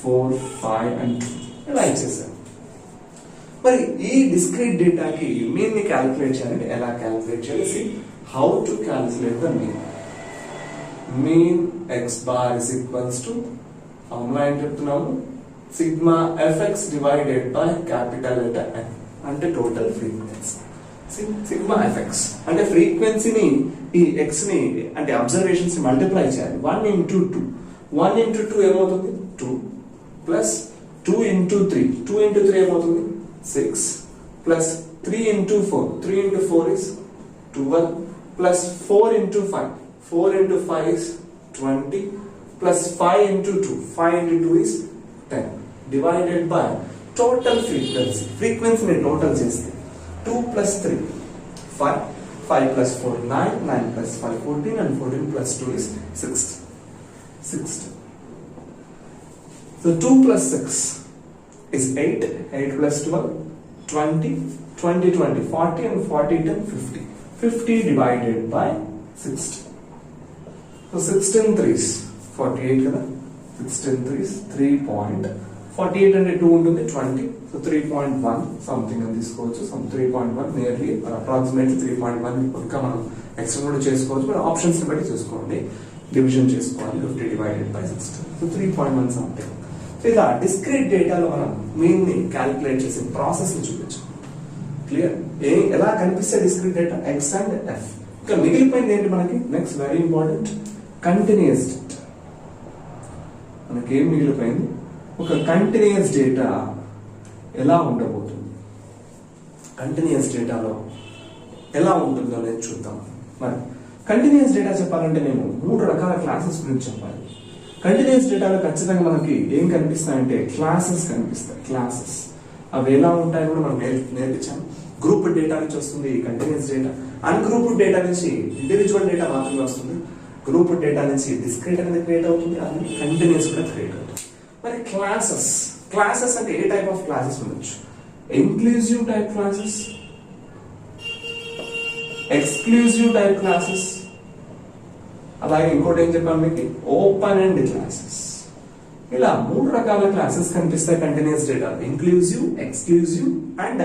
4, 5 and 2. ఇలా ఇచ్చేసారు. మరి ఈ డిస్క్రీట్ డేటాకి మీన్ ని క్యాలిక్యులేట్ చేయాలంటే ఎలా క్యాలిక్యులేట్ చేయాలి? How to calculate the mean? Mean x bar is equals to formula ఏం చెప్తున్నాము, sigma fx divided by capital letter n అంటే టోటల్ ఫ్రీక్వెన్సీ. సిగ్మా fx అంటే ఫ్రీక్వెన్సీని ఈ x ని అంటే అబ్జర్వేషన్స్ ని మల్టిప్లై చేయాలి. 1 into 2 1 into 2 ఏమవుతుంది 2 ప్లస్ 2 into 3 2 into 3 ఏమవుతుంది 6 plus 3 into 4 3 into 4 is 12 plus 4 into 5 4 into 5 is 20 plus 5 into 2 5 into 2 is 10 divided by total frequency ni total cheste 2 plus 3 5 plus 4 9 plus 5 14 and 14 plus 2 is 60. So 2 plus 6 is 8 plus 12 20 40 and 40 10 50 divided by 60. So 16 3s 48 కదా, 16 3s 3.48 అంటే 2 ఉంటుంది 20. So 3.1 something అని తీసుకోవచ్చు. Some 3.1 nearly approximately 3.1 ఇంకా మనం extend కూడా చేసుకోవచ్చు. మరి ఆప్షన్స్ ని బట్టి చూసుకోండి, డివిజన్ చేసుకోవాలి. 50 divided by 16 so 3.1 something. So ఇలా డిస్క్రీట్ డేటాలో మనం మీన్ ని క్యాలిక్యులేట్ చేసే ప్రాసెస్ ని చూపించాం. క్లియర్? ఎలా కనిపిస్తే discrete data X and F. ఇంకా మిగిలిపోయింది ఏంటి మనకి? Next very important continuous data. మనకి ఏం మిగిలిపోయింది? ఒక కంటిన్యూస్ డేటా ఎలా ఉండబోతుంది, కంటిన్యూస్ డేటాలో ఎలా ఉంటుందో అనేది చూద్దాం. మరి కంటిన్యూస్ డేటా చెప్పాలంటే నేను 3 రకాల క్లాసెస్ గురించి చెప్పాలి. కంటిన్యూస్ డేటాలో ఖచ్చితంగా మనకి ఏం కనిపిస్తాయంటే క్లాసెస్ కనిపిస్తాయి. క్లాసెస్ అవి ఎలా ఉంటాయి కూడా మనం నేర్పించాము. గ్రూప్ డేటా నుంచి వస్తుంది కంటిన్యూస్ డేటా, అన్గ్రూప్డ్ డేటా నుంచి ఇండివిజువల్ డేటా మాత్రమే వస్తుంది. గ్రూప్ డేటా నుంచి డిస్క్రీట్ అనేది క్రియేట్ అవుతుంది, అది కంటిన్యూస్ కూడా క్రియేట్ అవుతుంది. మరి క్లాసెస్ అంటే ఏ టైప్ ఆఫ్ క్లాసెస్ ఉండొచ్చు? Inclusive type classes, exclusive type classes, అలాగే ఇంకోటి ఏం చెప్పాను మీకు, ఓపెన్ అండ్ క్లాసెస్. ఇలా 3 రకాల క్లాసెస్ కనిపిస్తాయి continuous data, inclusive, exclusive and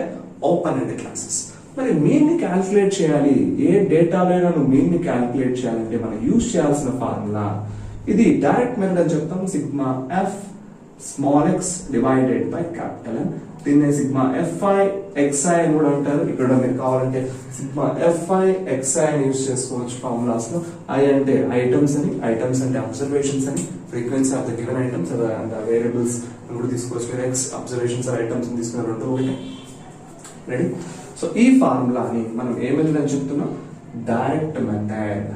open and classes. మరి మీన్ ని క్యాల్కులేట్ చేయాలి, ఏ డేటాలో నువ్వు మీన్ ని క్యాల్కులేట్ చేయాలంటే మనం యూజ్ చేయాల్సిన ఫార్ములా ఇది డైరెక్ట్ మెథడ్ అని చెప్తాం. Sigma F small X divided by capital N. దీన్ని సిగ్మా ఎఫ్ఐ ఎక్స్ఐ అని కూడా అంటారు. ఇక్కడ మీరు కావాలంటే సిగ్మా ఎఫ్ఐ ఎక్స్ఐ అని యూజ్ చేసుకోవచ్చు ఫార్ములాస్ లో. ఐ అంటే ఐటమ్స్ అని, ఐటమ్స్ అంటే అబ్జర్వేషన్స్ అని, frequency of the given items and variables అని కూడా తీసుకోవచ్చు. మీరు ఎక్స్ అబ్జర్వేషన్స్ ఐటమ్స్ తీసుకున్న 2 ఒకటి. రెడీ? సో ఈ ఫార్ములాని మనం ఏ మెథడ్ అని చెప్తున్నాం? Direct method.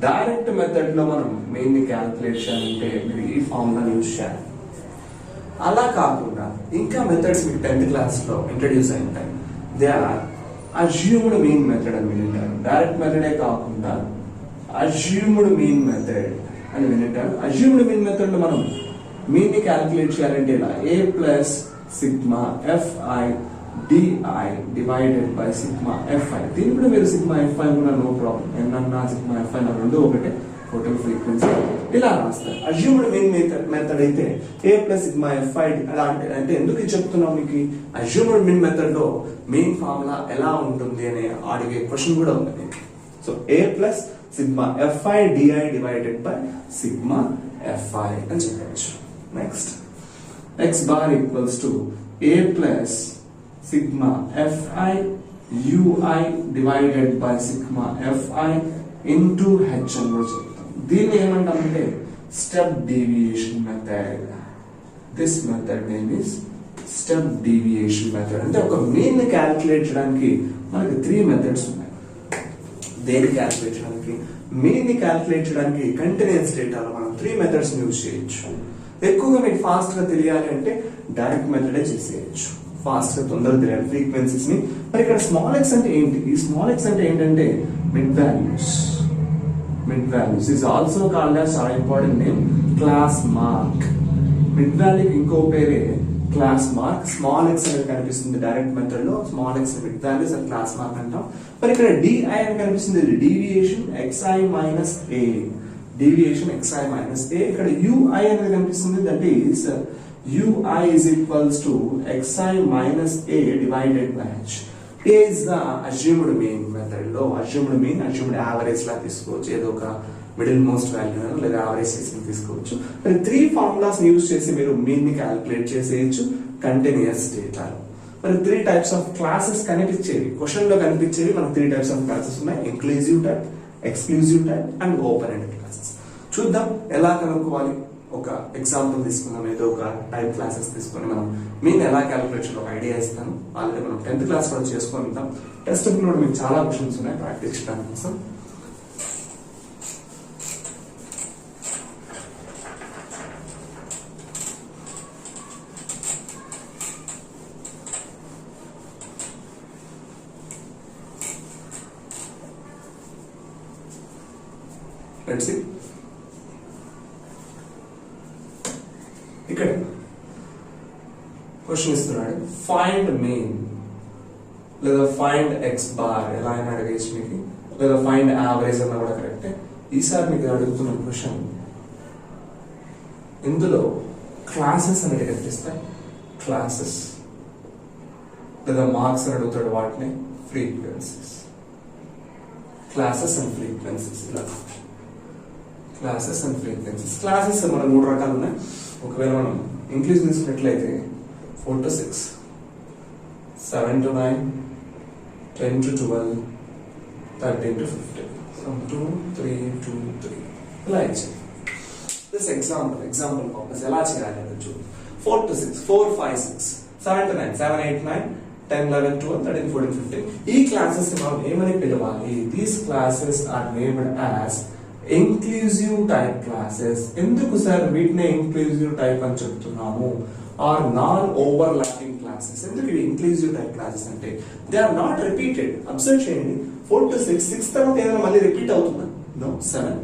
డైరెక్ట్ మెథడ్ లో మనం మెయిన్ ని క్యాల్కులేట్ చేయాలంటే మీరు ఈ ఫార్ములాని యూజ్ చేయాలి. అలా కాకుండా ఇంకా మెథడ్స్ మీకు 10th క్లాస్ లో ఇంట్రడ్యూస్ అయి ఉంటాయి. They are assumed mean method అని వింటారు. డైరెక్ట్ మెథడే కాకుండా అజ్యూమ్డ్ మీన్ మెథడ్ అని వింటారు. అజ్యూమ్డ్ మీన్ మెథడ్ లో మనం మీన్ ని క్యాల్కులేట్ చేయాలంటే ఇలా a plus sigma fi di divided by sigma fi. దీని కూడా మీరు సిగ్మా fi కూడా నో ప్రాబ్లం, ఎన్నన్నా సిగ్మా fi నా 2 ఒకటే, టోటల్ ఫ్రీక్వెన్సీ ఇలా రాస్తారు. అజ్యూమ్డ్ మీన్ మెథడ్ అయితే a ప్లస్ సిగ్మా fi. అలా అంటే ఎందుకు చెప్తున్నాం మీకు? అజ్యూమ్డ్ మీన్ మెథడ్ లో మెయిన్ ఫార్ములా ఎలా ఉంటుంది అనే అడిగే క్వశ్చన్ కూడా ఉంది. So a plus sigma fi di divided by sigma fi అని చెప్పవచ్చు. Next x bar equals to a plus sigma fi ui divided by sigma fi into h అని కూడా చెప్తాం. దీన్ని ఏమంటామంటే step deviation method. This method name is step deviation method. అంటే ఒక mean ని క్యాలిక్యులేట్ చేయడానికి మనకి 3 మెథడ్స్ ఉన్నాయి. దేన్ని క్యాలిక్యులేట్ చేయడానికి? మీన్ ని క్యాలిక్యులేట్ చేయడానికి కంటిన్యూస్ డేటాలో మనం 3 మెథడ్స్ యూజ్ చేయొచ్చు. ఎక్కువగా మీకు ఫాస్ట్ గా తెలియాలి అంటే డైరెక్ట్ మెథడే చేసేయచ్చు. ఫాస్ట్ గా తొందరగా తెలియాలి ఫ్రీక్వెన్సీస్ ని. మరి ఇక్కడ స్మాల్ ఎక్స్ అంటే ఏంటి? ఈ స్మాల్ ఎక్స్ అంటే ఏంటంటే mid values. Mid values is also called as చాలా important name class mark. Mid వాల్యూకి ఇంకో పేరే క్లాస్ మార్క్. స్మాల్ ఎక్స్ అనేది కనిపిస్తుంది డైరెక్ట్ మెథడ్ లో. Small x mid values and class mark అంటాం. మరి ఇక్కడ డిఐ అని కనిపిస్తుంది, deviation xi minus a. Deviation xi minus a. ఇక్కడ ui అనేది కనిపిస్తుంది, that is ui is equals to xi minus a divided by h. A is the assumed mean method లో assumed mean, assumed average లా తీసుకోవచ్చు. ఏదో ఒక middle most value లేదా average చేసి తీసుకోవచ్చు. మరి 3 ఫార్ములాస్ యూజ్ చేసి మీరు మీన్ ని క్యాలిక్యులేట్ చేసేయచ్చు కంటిన్యూస్ డేటాలో. మరి 3 టైప్స్ ఆఫ్ క్లాసెస్ కనిపించేవి, క్వశ్చన్ లో కనిపించేవి మనకు 3 టైప్స్ ఆఫ్ క్లాసెస్ ఉన్నాయి. Inclusive type, exclusive type and open ended classes. చూద్దాం ఎలా కనుక్కోవాలి. ఒక ఎగ్జాంపుల్ తీసుకుందాం. ఏదో ఒక టైప్ క్లాసెస్ తీసుకొని మనం మీన్ ఎలా క్యాలిక్యులేట్ చేయాలో ఒక ఐడియా ఇస్తాను. ఆల్రెడీ మనం 10th క్లాస్ కూడా చేసుకొని ఉంటాం. టెక్స్ట్ బుక్ లో మీకు చాలా క్వశ్చన్స్ ఉన్నాయి ప్రాక్టీస్ చేయడానికి కోసం. Let's see. ఇక్కడ క్వశ్చన్ ఇస్తున్నాడు, ఫైండ్ మీన్ లేదా ఫైండ్ ఎక్స్ బార్. ఎలా అయినా అడిగేసి మీకు, లేదా ఫైండ్ యావరేజ్ అన్న కూడా కరెక్టే. ఈసారి మీకు అడుగుతున్న క్వశ్చన్, ఇందులో క్లాసెస్ అనేది కనిపిస్తాయి. క్లాసెస్ లేదా మార్క్స్ అని అడుగుతాడు, వాటిని ఫ్రీక్వెన్సీస్. Classes and frequencies. ఇలా క్లాసెస్ అండ్ ఫ్రీక్వెన్సీస్. క్లాసెస్ మనం 3 రకాలు ఉన్నాయి. ఒకవేళ మనం ఇంగ్లీష్ తీసుకున్నట్లయితే 4 to 6, 7 to 9, 10 to 12, 13 to 15. 2, 3, 2, 3 ఇలా ఇచ్చింది. దిస్ ఎగ్జాంపుల్ పర్పస్ ఎలా చేయాలి చూడండి. 4 to 6, 4, 5, 6, 7 to 9, 7, 8, 9, 10, 11, 12, 13, 14, 15. ఈ క్లాసెస్ మనం ఏమని పిలవాలి? These classes are named as inclusive type classes. ఎందుకు సార్ వీటినే ఇంక్లూజివ్ టైప్ అని చెప్తున్నాము? Or non overlapping classes. ఎందుకు ఇవి ఇంక్లూజివ్ టైప్ క్లాసెస్ అంటే they are not repeated. Observe చేయండి, 4 to 6, 6 తర్వాత ఏదైనా మళ్ళీ రిపీట్ అవుతుందా? నో. 7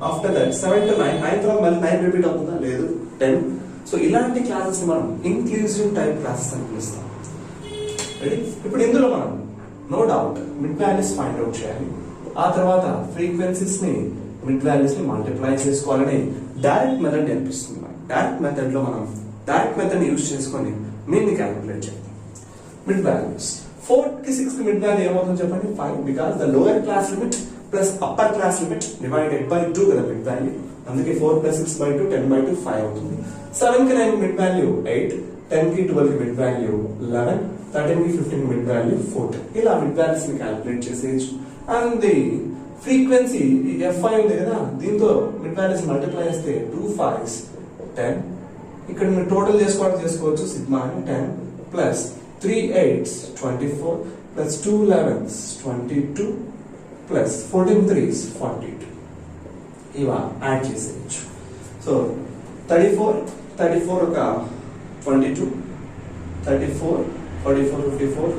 ఆఫ్టర్ దట్ 7 to 9, 9 తర్వాత మళ్ళీ 9 రిపీట్ అవుతుందా? లేదు. 10. సో ఇలాంటి క్లాసెస్ మనం ఇంక్లూజివ్ టైప్ క్లాసెస్ అని పిలుస్తాం. రెడీ? ఇప్పుడు ఇందులో మనం no doubt mid values find out చేయాలి. ఆ తర్వాత ఫ్రీక్వెన్సీస్ ని మిడ్ వాల్యూస్ ని మల్టిప్లై చేసుకోవాలని డైరెక్ట్ మెథడ్ నేర్పిస్తుంది. డైరెక్ట్ మెథడ్ లో మనం డైరెక్ట్ మెథడ్ యూజ్ చేసుకొని మీన్ ని క్యాలిక్యులేట్ చేద్దాం. మిడ్ వాల్యూస్ 4 కి 6 కి మిడ్ వాల్యూ ఏమవుతుంది చెప్పండి? 5, because the lower class limit plus upper class limit divided by 2 కదా మిడ్ వాల్యూ. అందుకే 4 + 6/2, 10/2, 5 అవుతుంది. 7 కి 9 మిడ్ వాల్యూ 8, 10 కి 12 కి మిడ్ వాల్యూ 11, 13 కి 15 మిడ్ వాల్యూ 14. ఇలా మిడ్ వాల్యూస్ ని క్యాలిక్యులేట్ చేసేయచ్చు. అండ్ ది ఫ్రీక్వెన్సీ fi ఉంది కదా, దీంతో మిడ్ వాల్యూస్ మల్టిప్లై చేస్తే 2 5s 10. ఇక్కడ మీరు టోటల్ చేసుకోవచ్చు. సిగ్మా అని 10 plus 3 8s 24 plus 2 11s 22 plus 14 3s 42. ఇవా యాడ్ చేసేయచ్చు. సో 34 ఒక 22, 34 44 54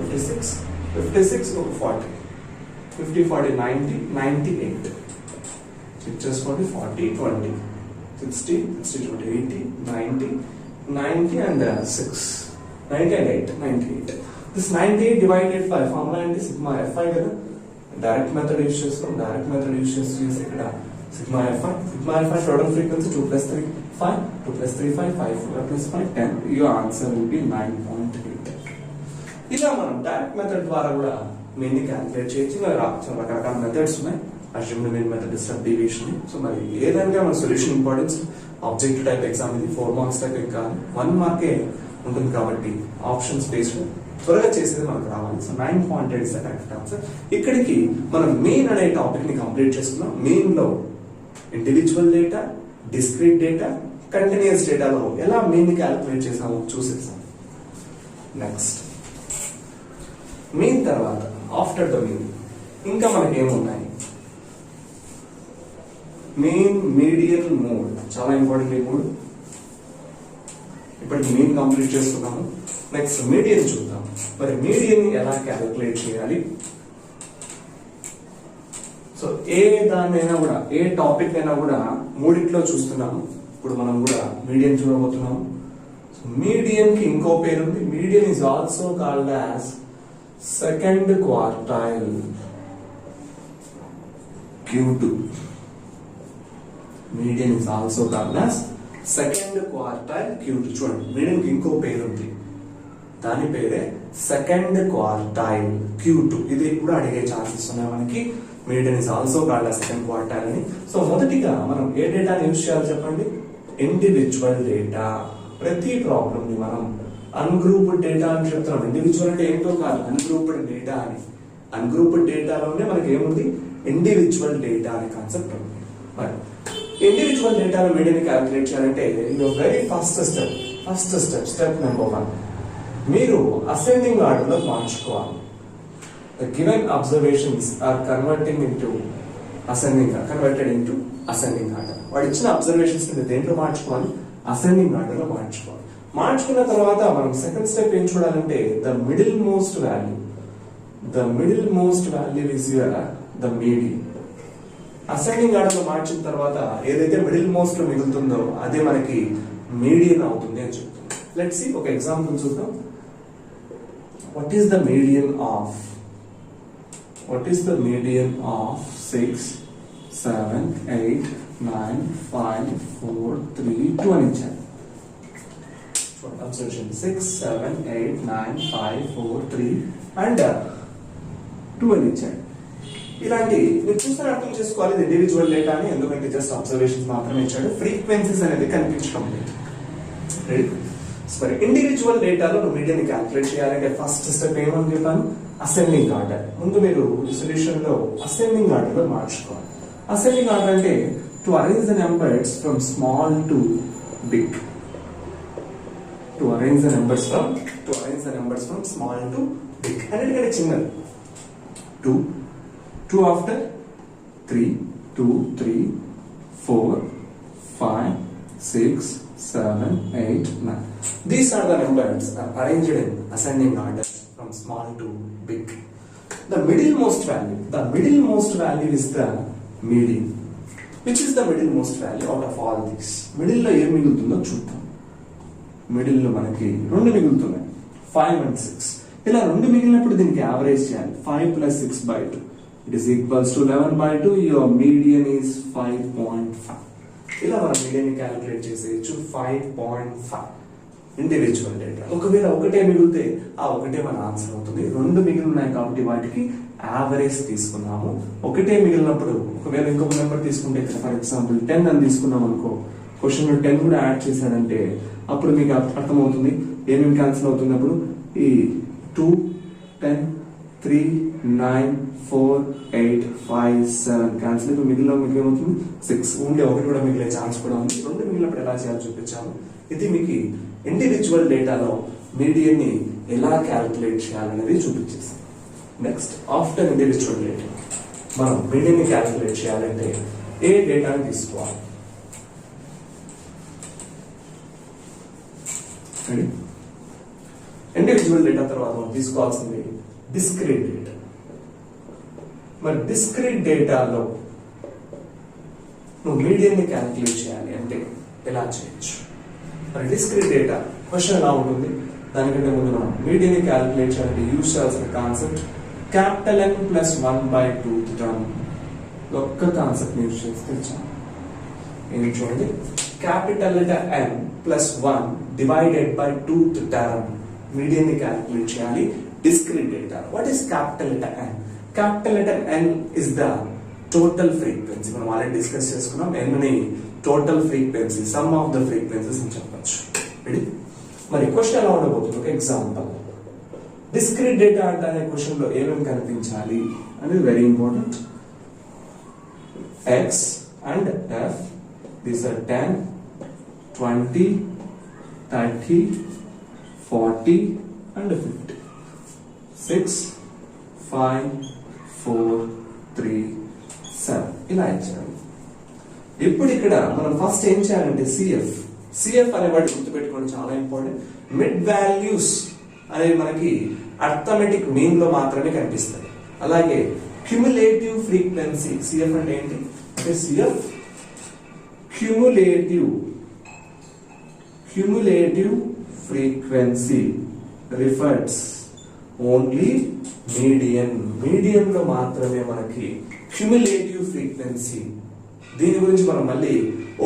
56 ఒక 40, 50 40 90 98. చేసుకోండి. 40 20 60 60 20 80 90 and 6 90 and 8 98. This 98 divided by formula ఏంటి? సిగ్మా fi కదా. డైరెక్ట్ మెథడ్ యూజ్ చేసుకున్నాం. డైరెక్ట్ మెథడ్ యూజ్ చేసి ఇక్కడ sigma fi total frequency 2 + 3 5, 2 + 3 5, 5 + 5 10. Your answer will be 9.8. ఇలా మనం డైరెక్ట్ మెథడ్ ద్వారా కూడా మీన్ ని క్యాలిక్యులేట్ చేయొచ్చు. రకరకాల మెథడ్స్ ఉన్నాయి. assumed mean method step deviation. So మరి ఏదైనా మన solution importance objective type exam ఇది 4 మార్క్స్ టైప్ కాదు 1 మార్కే ఉంటుంది కాబట్టి ఆప్షన్స్ బేస్డ్ త్వరగా చేసేది మనకు రావాలి. So 9.8 is the correct answer. ఇక్కడికి మనం మెయిన్ అనే టాపిక్ ని కంప్లీట్ చేసుకున్నాం. మెయిన్ లో individual data, discrete data, continuous డేటాలో ఎలా మెయిన్ ని క్యాలిక్యులేట్ చేసామో చూసేసాం. నెక్స్ట్ మెయిన్ తర్వాత ఆఫ్టర్ ద మెయిన్ ఇంకా మనకి ఏమున్నాయి? Main, median, mode. చాలా ఇంపార్టెంట్ ఈ మూడు. ఇప్పటికి మెయిన్ కంప్లీట్ చేసుకున్నాము. నెక్స్ట్ మీడియన్ చూద్దాం. మరి మీడియన్ ఎలా క్యాలిక్యులేట్ చేయాలి? సో ఏ దాన్నైనా కూడా, ఏ టాపిక్ అయినా కూడా మూడిట్లో చూస్తున్నాము. ఇప్పుడు మనం కూడా మీడియన్ చూడబోతున్నాము. సో మీడియన్ కి ఇంకో పేరు ఉంది. Median is also called as second quartile Q2. Median is also called as second quartile Q2. చూడండి, మీడియన్ కి ఇంకో పేరు ఉంది, దాని పేరే సెకండ్ క్వార్టైల్ Q2. ఇది కూడా అడిగే ఛాన్సెస్ ఉన్నాయి మనకి. Median is also called as second quartile అని. సో మొదటిగా మనం ఏ డేటాని యూజ్ చేయాలి చెప్పండి? Individual data. ప్రతి ప్రాబ్లమ్ ని మనం అన్గ్రూప్డ్ డేటా అని చెప్తున్నాం. ఇండివిజువల్ అంటే ఏంటో కాదు, అన్గ్రూప్డ్ డేటా అని. అన్గ్రూప్డ్ డేటాలోనే మనకి ఏముంది? ఇండివిజువల్ డేటా అనే కాన్సెప్ట్ ఉంది. మరి ఇండివిజువల్ డేటాలో మీడియన్ క్యాలిక్యులేట్ చేయాలంటే వెరీ ఫస్ట్ స్టెప్ నెంబర్ 1, మీరు అసెండింగ్ ఆర్డర్ లో మార్చుకోవాలి. The given observations are converted into ascending order. వాడు ఇచ్చిన అబ్జర్వేషన్స్ ని దేంట్లో మార్చుకోవాలి? అసెండింగ్ ఆర్డర్ లో మార్చుకోవాలి. మార్చుకున్న తర్వాత మనం సెకండ్ స్టెప్ ఏం చూడాలంటే the middle most value. The middle most value is the median. Ascending order లో మార్చిన తర్వాత ఏదైతే మిడిల్ మోస్ట్ లో మిగులుతుందో అదే మనకి మీడియన్ అవుతుంది అని చెప్తుంది. లెట్స్ సీ, ఒక ఎగ్జాంపుల్ చూద్దాం. What is the median of 6, 7, 8, 9, 5, 4, 3, 2 అని ఇచ్చారు. Observation 6, 7, 8, 9, 5, 4, 3 and 2 అని ఇచ్చారు. ఇలాంటి మీరు చూస్తే అర్థం చేసుకోవాలి ఇది ఇండివిజువల్ డేటా అని. ఎందుకంటే జస్ట్ అబ్జర్వేషన్స్ మాత్రమే ఇచ్చాడు, ఫ్రీక్వెన్సీస్ అనేది కనిపించడం లేదు. మరి ఇండివిజువల్ డేటాలో మీడియన్ క్యాలిక్యులేట్ చేయాలంటే ఫస్ట్ స్టెప్ ఏమని చెప్పాను? Ascending order. ముందు మీరు సొల్యూషన్ లో అసెండింగ్ ఆర్డర్ లో మార్చుకోవాలి. అసెండింగ్ ఆర్డర్ అంటే to arrange the numbers from small to big. To arrange the numbers from small to big. అన్నిటికంటే చిన్నది 2 after 3, 2, 3, 4, 5, 6, 7, 8, 9. These are the numbers are arranged in ascending order from small to big. The middlemost value is the median. Which is the middlemost value out of all these? Middle లో ఏం మిగులుతుందో చూద్దాం. Middle లో మనకి 2 మిగులుతున్నాయి, 5 and 6. ఇలా 2 మిగిలినప్పుడు దీనికి average చేయాలి. 5 plus 6/2. It is equals to 11/2. Your median is 5.5. ఇలా మనం మీడియన్ క్యాలిక్యులేట్ చేసేయచ్చు. 5.5 ఇండివిజువల్ డేటా. ఒకవేళ ఒకటే మిగిలితే ఆ ఒకటే మన ఆన్సర్ అవుతుంది. 2 మిగిలి ఉన్నాయి కాబట్టి వాటికి యావరేజ్ తీసుకున్నాము. ఒకటే మిగిలినప్పుడు ఒకవేళ ఇంకొక నెంబర్ తీసుకుంటే ఫర్ ఎగ్జాంపుల్ 10 అని తీసుకున్నాం అనుకో, క్వశ్చన్ లో 10 కూడా యాడ్ చేశాడంటే అప్పుడు మీకు అర్థమవుతుంది ఏమేమి క్యాన్సిల్ అవుతుంది. అప్పుడు ఈ 2, 10, 3, 9, 4, 8, 5, 7 క్యాన్సిల్. ఇప్పుడు మిగిలిన మీకు ఏమవుతుంది? 6. ఉండే ఒకటి కూడా మిగిలే ఛాన్స్ కూడా ఉంది. 2 మిగిలినప్పుడు ఎలా చేయాలో చూపించాము. ఇది మీకు ఇండివిజువల్ డేటాలో మీడియన్ ని ఎలా క్యాలిక్యులేట్ చేయాలనేది చూపించేసాం. నెక్స్ట్ ఆఫ్టర్ ఇండివిజువల్ డేటా మనం మీడియన్ ని క్యాలిక్యులేట్ చేయాలంటే ఏ డేటాని తీసుకోవాలి? ఇండివిజువల్ డేటా తర్వాత మనం తీసుకోవాల్సింది డిస్క్రీట్ డేటా. మరి డిస్క్రీట్ డేటాలో నువ్వు మీడియన్ ని క్యాలిక్యులేట్ చేయాలి అంటే ఎలా చేయొచ్చు? మరి డిస్క్రీట్ డేటా క్వశ్చన్ ఎలా ఉంటుంది? దానికంటే ముందు మనం మీడియన్ ని క్యాలిక్యులేట్ చేయాలంటే యూజ్ చేయాల్సిన కాన్సెప్ట్ N plus 1/2 టర్మ్. ఒక్క కాన్సెప్ట్ యూజ్ చేస్తే చాలు. ఏంటి చూడండి, N plus 1 divided by 2th term. Median ని క్యాలిక్యులేట్ చేయాలి discrete data. What is N? Capital letter N is the total frequency. మనం ఆల్రెడీ డిస్కస్ చేసుకున్నాం. n ని total frequency, some of the frequencies అని చెప్పొచ్చు. రెడీ? మరి క్వశ్చన్ ఎలా ఉండబోతుంది? ఒక ఎగ్జాంపుల్. డిస్క్రీట్ డేటా అంటే అనే క్వశ్చన్ లో ఏమేమి కనిపించాలి అనేది very important. x and f, these are 10, 20, 30, 40 and 50. 6, 5, 4, 3, 7 ఇలా ఇచ్చారు. ఇప్పుడు ఇక్కడ మనం ఫస్ట్ ఏం చేయాలంటే సిఎఫ్ అనే వాటి గుర్తుపెట్టుకోండి, చాలా ఇంపార్టెంట్. మిడ్ వాల్యూస్ అనేవి మనకి అర్థమెటిక్ మీన్ లో మాత్రమే కనిపిస్తాయి. అలాగే క్యుములేటివ్ ఫ్రీక్వెన్సీ, సిఎఫ్ అంటే ఏంటి అంటే CF cumulative frequency refers only median లో మాత్రమే మనకి క్యుములేటివ్ ఫ్రీక్వెన్సీ. దీని గురించి మనం మళ్ళీ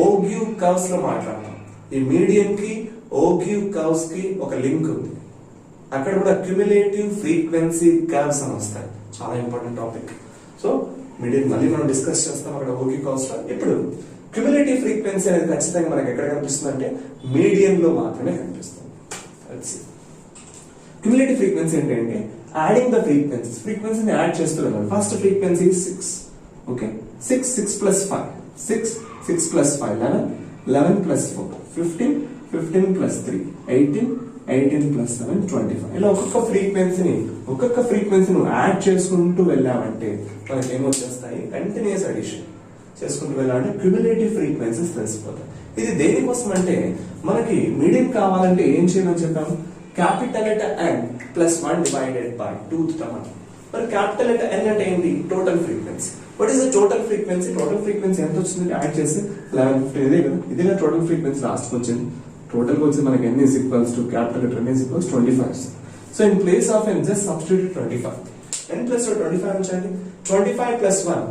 ఓగ్యూ కర్వ్స్ లో మాట్లాడతాం. ఈ మీడియన్ కి ఓగ్యూ కర్వ్స్ కి ఒక లింక్ ఉంది. అక్కడ కూడా క్యుములేటివ్ ఫ్రీక్వెన్సీ కర్వ్స్ అని వస్తాయి. చాలా ఇంపార్టెంట్ టాపిక్. సో మీడియన్ మళ్ళీ మనం డిస్కస్ చేస్తాం అక్కడ ఓగ్యూ కర్వ్స్ లో. ఇప్పుడు క్యుములేటివ్ ఫ్రీక్వెన్సీ అనేది ఖచ్చితంగా మనకి ఎక్కడ కనిపిస్తుంది అంటే మీడియన్ లో మాత్రమే కనిపిస్తుంది. క్యుములేటివ్ ఫ్రీక్వెన్సీ ఏంటంటే యాడింగ్ ద ఫ్రీక్వెన్సీని యాడ్ చేస్తూ వెళ్ళాలి. First frequency 6. Okay, 6 plus 5, 6 plus 5, 11 plus 4, 15 plus 3, 18 plus 7, 25. ఇలా ఒక్కొక్క ఫ్రీక్వెన్సీని యాడ్ చేసుకుంటూ వెళ్ళామంటే మనకి ఏమొచ్చేస్తాయి, కంటిన్యూస్ అడిషన్ చేసుకుంటూ వెళ్ళాలంటే క్యుములేటివ్ ఫ్రీక్వెన్సీస్ తెలిసిపోతాయి. ఇది దేనికోసం అంటే మనకి మీడియం కావాలంటే ఏం చేయమని చెప్పాము, capital letter n plus 1 divided by 2th term. మరి క్యాపిటల్ లెటర్ n అంటే ఏంటి, total frequency. What is the total frequency? Total frequency ఎంత వచ్చింది యాడ్ చేసి 11, 15 ఇదే కదా, ఇదే టోటల్ ఫ్రీక్వెన్సీ లాస్ట్ వచ్చింది. టోటల్ వచ్చి మనకి n is equals to capital letter n is equals 25. So in place of n just substitute 25. n plus 25 ఉంచండి. 25 plus 1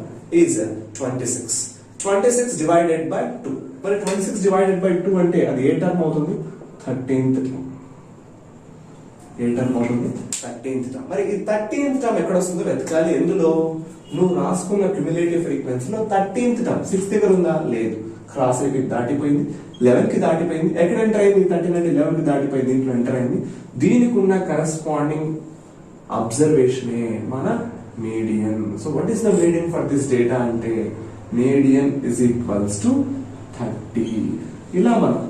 is 26. 26 divided by 2. మరి 26 divided by 2 అంటే అది ఏ టర్మ్ అవుతుంది, 13th టర్మ్. ఏ term అవుతుంది, 13th term. మరి ఈ 13th టర్మ్ ఎక్కడ వస్తుందో వెతకాలి. ఎందులో నువ్వు రాసుకున్న క్యుములేటివ్ ఫ్రీక్వెన్సీలో 13th టర్మ్ 6 దగ్గర ఉందా, లేదు. క్రాస్ అయిపోయింది, దాటిపోయింది. 11 కి దాటిపోయింది. ఎక్కడ ఎంటర్ అయింది, 13 అంటే 11 కి దాటిపోయింది, దీంట్లో ఎంటర్ అయింది. దీనికి ఉన్న కరెస్పాండింగ్ అబ్జర్వేషనే మన median. So what is the median for this data అంటే మీడియన్ ఇస్ ఈక్వల్స్ టు 30. ఇలా మనం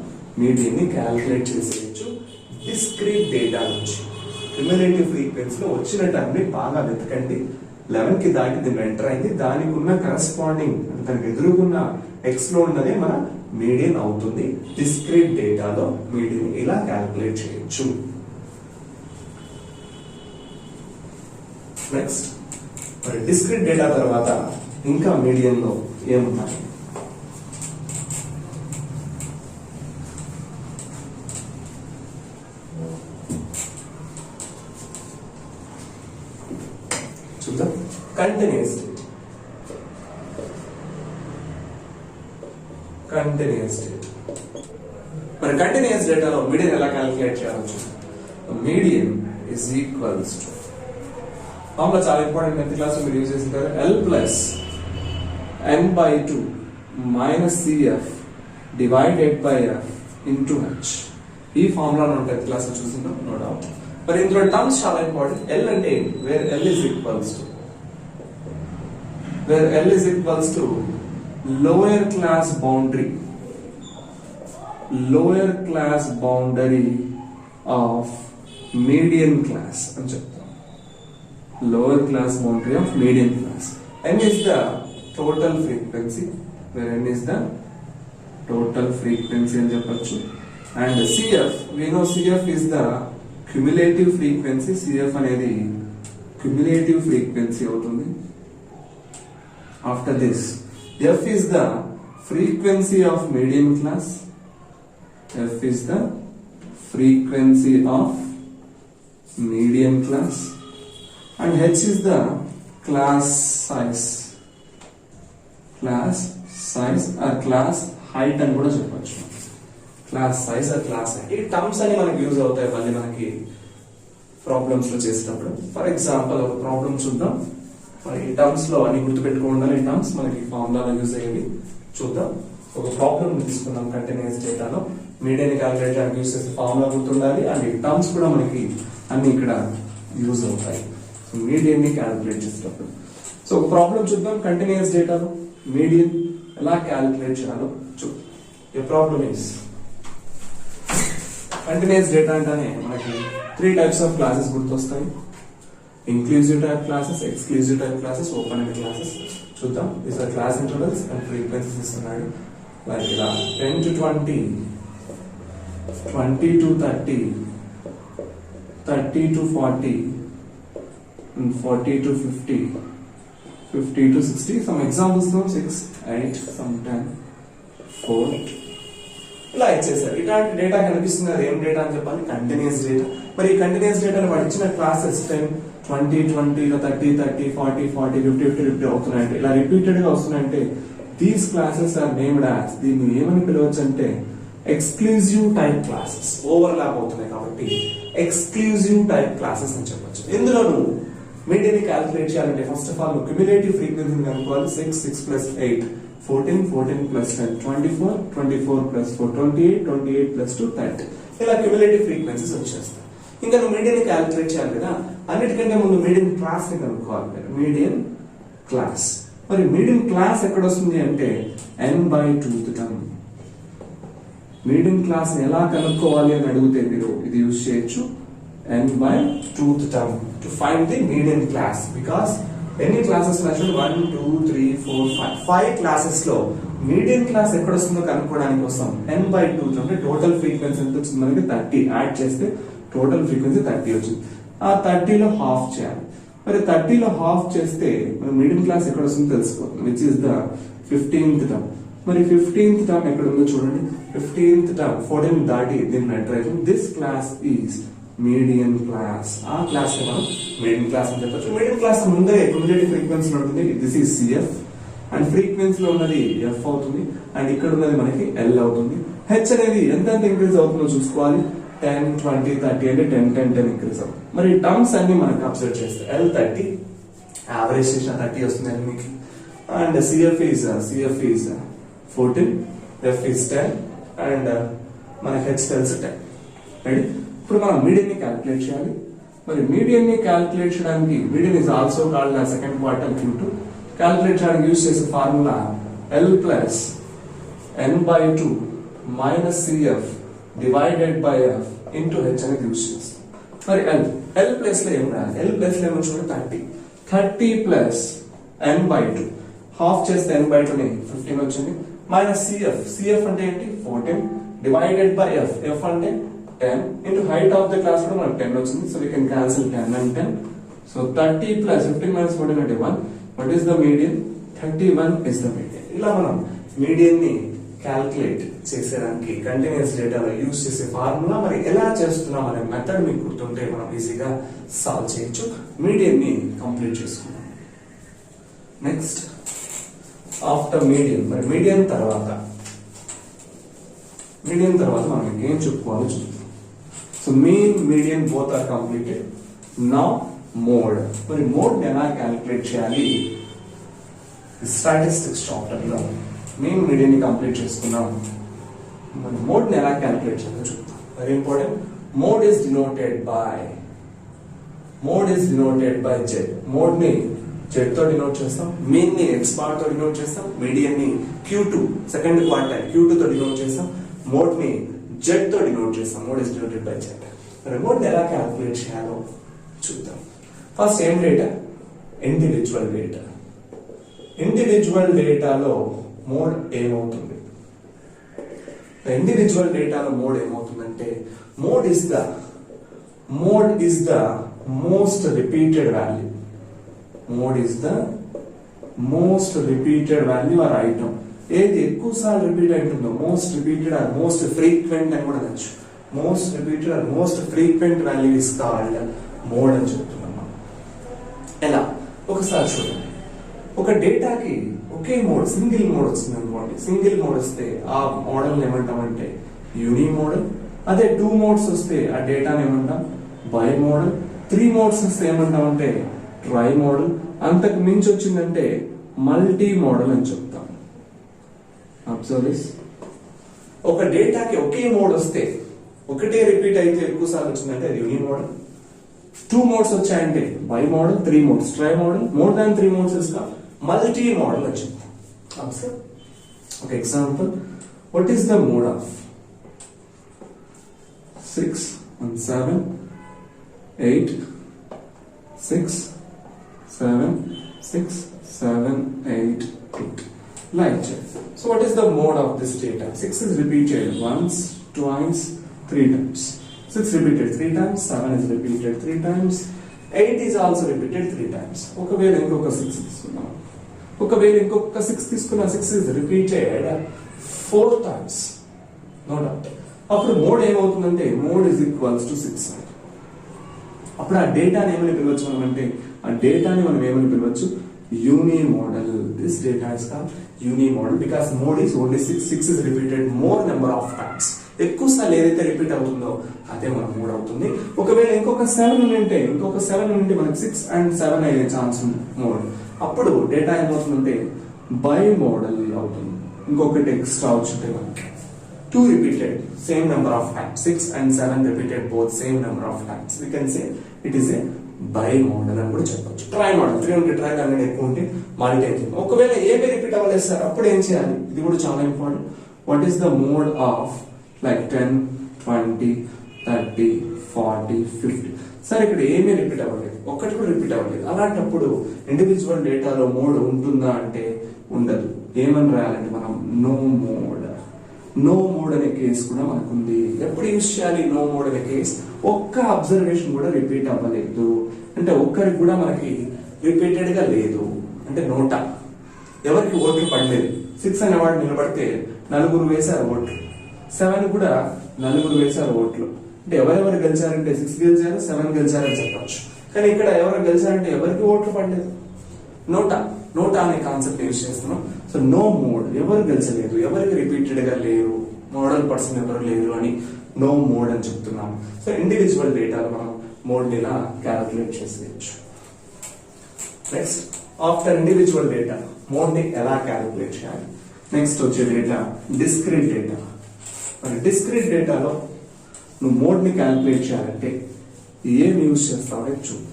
మీడియన్ ని క్యాల్కులేట్ చేసేయచ్చు డిస్క్రీట్ డేటా నుంచి. క్యుములేటివ్ ఫ్రీక్వెన్సీలో వచ్చిన టర్మ్ ని బాగా వెతకండి. 11 కి దాటి దీన్ని ఎంటర్ అయింది. దానికి ఉన్న కరెస్పాండింగ్ అంటే దానికి ఎదురుగున్న ఎక్స్ లో ఉన్నదే మన మీడియన్ అవుతుంది. డిస్క్రీట్ డేటాలో మీడియన్ ఇలా క్యాల్కులేట్ చేయొచ్చు. నెక్స్ట్ మరి డిస్క్రీట్ డేటా తర్వాత ఇంకా మీడియన్ లో ఏమున్నాయి, చూద్దాం. Continuous data. మరి కంటిన్యూస్ డేటాలో మీడియన్ ఎలా క్యాలిక్యులేట్ చేయాలి? Median is equals to formula చాలా ఇంపార్టెంట్, 10th క్లాస్ మీరు యూజ్ చేస్తుంటారు. L plus n/2 minus CF divided by F into H. ఈ ఫార్ములా మనం 10th క్లాస్ లో చూసింటాం, నో డౌట్. మరి ఇందులో టర్మ్స్ చాలా ఇంపార్టెంట్. L అంటే wear L is equals to lower class boundary of median class అని చెప్తాం. lower class boundary of median class. N is the total frequency, where N is the total frequency అని చెప్పొచ్చు. And CF, we know CF is the cumulative frequency. CF అనేది cumulative frequency అవుతుంది. After this, F is the frequency of median class. F is the frequency of median class. And H is the class size or class height అని కూడా చెప్పొచ్చు. Class size are class height. ఈ terms అని మనకి use అవుతాయి మళ్ళీ మనకి problems లో చేసేటప్పుడు. ఫర్ ఎగ్జాంపుల్ ఒక ప్రాబ్లం చూద్దాం. మరి ఈ టర్మ్స్ లో అన్ని గుర్తుపెట్టుకోవాలి. ఈ టర్మ్స్ మనకి ఫార్ములాలో యూజ్ అయ్యేవి. చూద్దాం. ఒక ప్రాబ్లం తీసుకున్నాం కంటిన్యూస్ డేటాలో. మీడియన్ క్యాలిక్యులేట్ చేయడానికి యూజ్ చేసే ఫార్ములా గుర్తుండాలి అండ్ ఈ టర్మ్స్ కూడా మనకి అన్ని ఇక్కడ యూజ్ అవుతాయి. సో మీడియన్ ని క్యాలిక్యులేట్ చేసేటప్పుడు సో ఒక ప్రాబ్లం చూద్దాం. కంటిన్యూస్ డేటాలో మీడియన్ ఎలా క్యాలిక్యులేట్ చేయాలో చూద్దాం. ఏ ప్రాబ్లం ఇస్ కంటిన్యూస్ డేటా అంటేనే మనకి 3 types ఆఫ్ క్లాసెస్ గుర్తొస్తాయి. Inclusive type classes, exclusive type classes, open end classes. చూద్దాం. These are class intervals and frequencies ఇస్తున్నాడు. లైక్ ఇలా 10 to 20, 20 to 30, 30 to 40, and 40 to 50, 50 to 60. Some examples now 6, 8, some 10, 4. ఇలా ఇచ్చేసారు. ఇలాంటి data కనిపిస్తుంది. అది ఏం డేటా అని చెప్పాలి? Continuous data. మరి ఈ కంటిన్యూస్ డేటాలో వాడు ఇచ్చిన క్లాసెస్ 10, 20, 20, 30, 30, 40, 40, 50, 50, 50 అవుతున్నాయంటే, ఇలా రిపీటెడ్ గా వస్తున్నాయంటే these classes are named as, దీన్ని ఏమని పిలవచ్చు అంటే ఎక్స్క్లూజివ్ టైప్ క్లాసెస్. ఓవర్లాప్ అవుతున్నాయి కాబట్టి ఎక్స్క్లూజివ్ టైప్ క్లాసెస్ అని చెప్పొచ్చు. ఇందులో నువ్వు మీడియన్ క్యాలిక్యులేట్ చేయాలంటే ఫస్ట్ ఆఫ్ ఆల్ క్యుములేటివ్ ఫ్రీక్వెన్సీని కనుక్కోవాలి. 6, 6 plus 8, 14, 14 plus 10, 24, 24 plus 4, 28, 28 plus 2, 30. ఇలా క్యుములేటివ్ ఫ్రీక్వెన్సీస్ వచ్చేస్తాయి. ఇంకా నువ్వు మీడియన్ క్యాలిక్యులేట్ చేయాలి కదా, అన్నిటికంటే ముందు మీడియన్ క్లాస్ ని కనుక్కోవాలి. Median class. మరి మీడియన్ క్లాస్ ఎక్కడ వస్తుంది అంటే n/2th టర్మ్. మీడియన్ క్లాస్ ని ఎలా కనుక్కోవాలి అని అడిగితే మీరు ఇది యూజ్ చేయొచ్చు. n/2th term two find the median class. Because ఎన్ని క్లాసెస్ 1, 2, 3, 4, 5 క్లాసెస్ లో మీడియన్ క్లాస్ ఎక్కడ వస్తుందో కనుక్కోవడానికి కోసం n/2 అంటే టోటల్ ఫ్రీక్వెన్సీ ఎంత వచ్చింది మనకి 30 యాడ్ చేస్తే టోటల్ ఫ్రీక్వెన్సీ 30 వచ్చింది. ఆ 30లో హాఫ్ చేయాలి. మరి 30లో హాఫ్ చేస్తే మన మీడియన్ క్లాస్ ఎక్కడ వస్తుందో తెలిసిపోతుంది. Which is the 15th term. మరి 15th టర్మ్ ఎక్కడ ఉందో చూడండి. 15th టర్మ్ 14 దాటి దీన్ని నెట్రైజింగ్. This class is median class. ఆ క్లాస్ ని మనం మీడియన్ క్లాస్ అని చెప్పొచ్చు. మీడియన్ క్లాస్ ముందే క్యుములేటివ్ ఫ్రీక్వెన్సీ ఉంటుంది. దిస్ ఈజ్ CF అండ్ ఫ్రీక్వెన్సీలో ఉన్నది F అవుతుంది అండ్ ఇక్కడ ఉన్నది మనకి L అవుతుంది. H అనేది ఎంత ఇంక్రీజ్ అవుతుందో చూసుకోవాలి. 10, 20, 30 అంటే 10, 10, 10 ఇంక్రీజ్ అవుతుంది. మరి టర్మ్స్ అన్ని మనకి అబ్జర్వ్ చేస్తే L 30 యావరేజ్ చేసిన 30 వస్తుంది మీకు and CF is 14, F is 10 and మనకి H తెలుసు 10. రైట్. ఇప్పుడు మనం మీడియన్ ని క్యాలిక్యులేట్ చేయాలి. మరి మీడియన్ ని క్యాలిక్యులేట్ చేయడానికి median is also called second quarter Q2. Calculate చేయడానికి యూజ్ చేసే formula L plus n/2 minus CF divided by F into H అనేది యూజ్ చేస్తాం. మరి L ప్లస్ లో ఏం రాయాలి? L ప్లస్ లో ఏమో చూడండి 30 plus n/2 హాఫ్ చేస్తే n/2 ని 15 వచ్చింది మైనస్ CF అంటే ఏంటి 14 డివైడెడ్ బై F అంటే 10 into height of the class కూడా మనకు 10 వచ్చింది. So we can cancel 10 and 10. So 30 plus 15 minus 14 అంటే 1. What is the median? 31 is the median. ఇలా మనం మీడియన్ ని క్యాలిక్యులేట్ చేసేదానికి కంటిన్యూస్ డేటాలో యూజ్ చేసే ఫార్ములా మరి ఎలా చేస్తున్నాం అనే మెథడ్ మీకు గుర్తుంటే మనం ఈజీగా సాల్వ్ చేయొచ్చు. మీడియన్ ని కంప్లీట్ చేసుకున్నాం. Next after median. మరి మీడియన్ తర్వాత మనం ఏం చెప్పుకోవాలో చూద్దాం. So mean median both are completed. Now mode. మరి మోడ్ ని ఎలా క్యాలిక్యులేట్ చేయాలి? స్టాటిస్టిక్స్ చాప్టర్ లో మీన్ మీడియన్ ని కంప్లీట్ చేసుకున్నాం. మరి మోడ్ ని ఎలా క్యాలిక్యులేట్ చేయాలో చూద్దాం. Very important. Mode is denoted by Z. Mode ని Z తో డినోట్ చేస్తాం. మీన్ ని X బార్ తో డినోట్ చేస్తాం. మీడియన్ ని Q2 సెకండ్ క్వార్టర్ Q2 తో డినోట్ చేస్తాం. మోడ్ ని Z తో డినోట్ చేస్తాం. Mode is denoted by Z. మరి మోడ్ ని ఎలా క్యాలిక్యులేట్ చేయాలో చూద్దాం. ఫస్ట్ ఏం డేటా? Individual data. ఇండివిజువల్ డేటాలో మోడ్ ఏమవుతుంది? ఇండివిజువల్ డేటాలో మోడ్ ఏమవుతుందంటే mode is the most repeated value. Mode is the most repeated value or item. ఏది ఎక్కువ సార్లు రిపీట్ అవుతుందో most repeated or most frequent అని కూడా అనొచ్చు. Most repeated or most frequent value is called mode అని చెప్తున్నాం. ఎలా? ఒకసారి చూడండి. ఒక డేటాకి ఒకే మోడ్ సింగిల్ మోడ్ వచ్చింది అనుకోండి. సింగిల్ మోడ్ వస్తే ఆ మోడల్ ఏమంటామంటే యూని మోడల్. అదే 2 మోడ్స్ వస్తే ఆ డేటాని ఏమంటాం బై మోడల్. 3 మోడ్స్ వస్తే ఏమంటామంటే ట్రై మోడల్. అంతకు మించి వచ్చిందంటే మల్టీ మోడల్ అని చెప్తాం. Observe this. ఒక డేటాకి ఒకే మోడ్ వస్తే, ఒకటే రిపీట్ అయితే ఎక్కువ సార్లు వచ్చిందంటే అది యూని మోడల్. 2 మోడ్స్ వచ్చాయంటే by model, 3 modes try model, more than 3 modes is multi modal అని చెప్తాం. అబ్జర్వ్. ఒక example, what is the mode of 6 and 7 8 6 7 6 7 8 8 like that. So what is the mode of this data? 6 is repeated once, twice, 3 times. 6 repeated 3 times, 7 is repeated 3 times, 8 is also repeated 3 times. ఒకవేళ ఇంకొక 6 తీసుకున్నాం, ఒకవేళ ఇంకొక 6 తీసుకున్నా, 6 is repeated 4 times. No doubt. అప్పుడు mode ఏమవుతుందంటే mode is equals to 6. అప్పుడు ఆ డేటాని ఏమని పిలవచ్చు మనం అంటే, ఆ డేటాని మనం ఏమని పిలవచ్చు, unimodal. This data is called unimodal because mode is only 6. 6 is repeated more number of times. ఎక్కువ సార్లు ఏదైతే రిపీట్ అవుతుందో అదే మన మోడ్ అవుతుంది. ఒకవేళ ఇంకొక 7 ఉంటే, ఇంకొక 7 ఉంటే మనకి 6 and 7 అయ్యే ఛాన్స్ ఉంది మోడ్. అప్పుడు డేటా ఏమవుతుందంటే బై మోడల్ అవుతుంది. ఇంకొకటి ఎక్స్ట్రా వచ్చింటే మనకి 2 repeated same number of times, 6 and 7 repeated both same number of times. We can say it is a by model అని కూడా చెప్పొచ్చు. ట్రై మోడల్ 3 ఉంటే ట్రై, దాని ఎక్కువ ఉంటే మల్టీ అయితే. ఒకవేళ ఏమీ రిపీట్ అవ్వలేదు సార్, అప్పుడు ఏం చేయాలి, ఇది కూడా చాలా important. What is the mode of like 10 20 30 40 50? Sir ఇక్కడ ఏమీ రిపీట్ అవ్వలేదు, ఒక్కటి కూడా రిపీట్ అవ్వలేదు. అలాంటప్పుడు ఇండివిజువల్ డేటాలో మోడ్ ఉంటుందా అంటే ఉండదు. ఏమని రాయాలంటే మనం నో మోడ్. నో మోడ్ అనే కేసు కూడా మనకు ఉంది. ఎప్పుడు యూజ్ చేయాలి నో మోడ్ అనే కేసు? ఒక్క అబ్జర్వేషన్ కూడా రిపీట్ అవ్వలేదు అంటే, ఒక్కరికి కూడా మనకి రిపీటెడ్ గా లేదు అంటే, నోటా ఎవరికి ఓట్లు పడలేదు. 6 అనే వాడు నిలబడితే 4 వేశారు ఓట్లు, 7 కూడా 4 వేశారు ఓట్లు. అంటే ఎవరెవరు గెలిచారంటే 6 గెలిచారు, 7 గెలిచారని చెప్పచ్చు. కానీ ఇక్కడ ఎవరు గెలిచారంటే ఎవరికి ఓట్లు పడలేదు. నోటా అనే కాన్సెప్ట్ యూజ్ చేస్తున్నాం. సో నో మోడ్, ఎవరు గెలిచలేదు, ఎవరికి రిపీటెడ్ గా లేరు, మోడల్ పర్సన్ ఎవరు లేరు అని నో మోడ్ అని చెప్తున్నాం. సో ఇండివిజువల్ డేటాలో మనం మోడ్ ని ఇలా క్యాలిక్యులేట్ చేసేయచ్చు. Next, after individual data mode ని ఎలా క్యాలిక్యులేట్ చేయాలి? నెక్స్ట్ వచ్చే డేటా డిస్క్రీట్ డేటా. మరి డిస్క్రీట్ డేటాలో నువ్వు మోడ్ ని క్యాలిక్యులేట్ చేయాలంటే ఏం యూజ్ చేస్తావో చూద్దాం.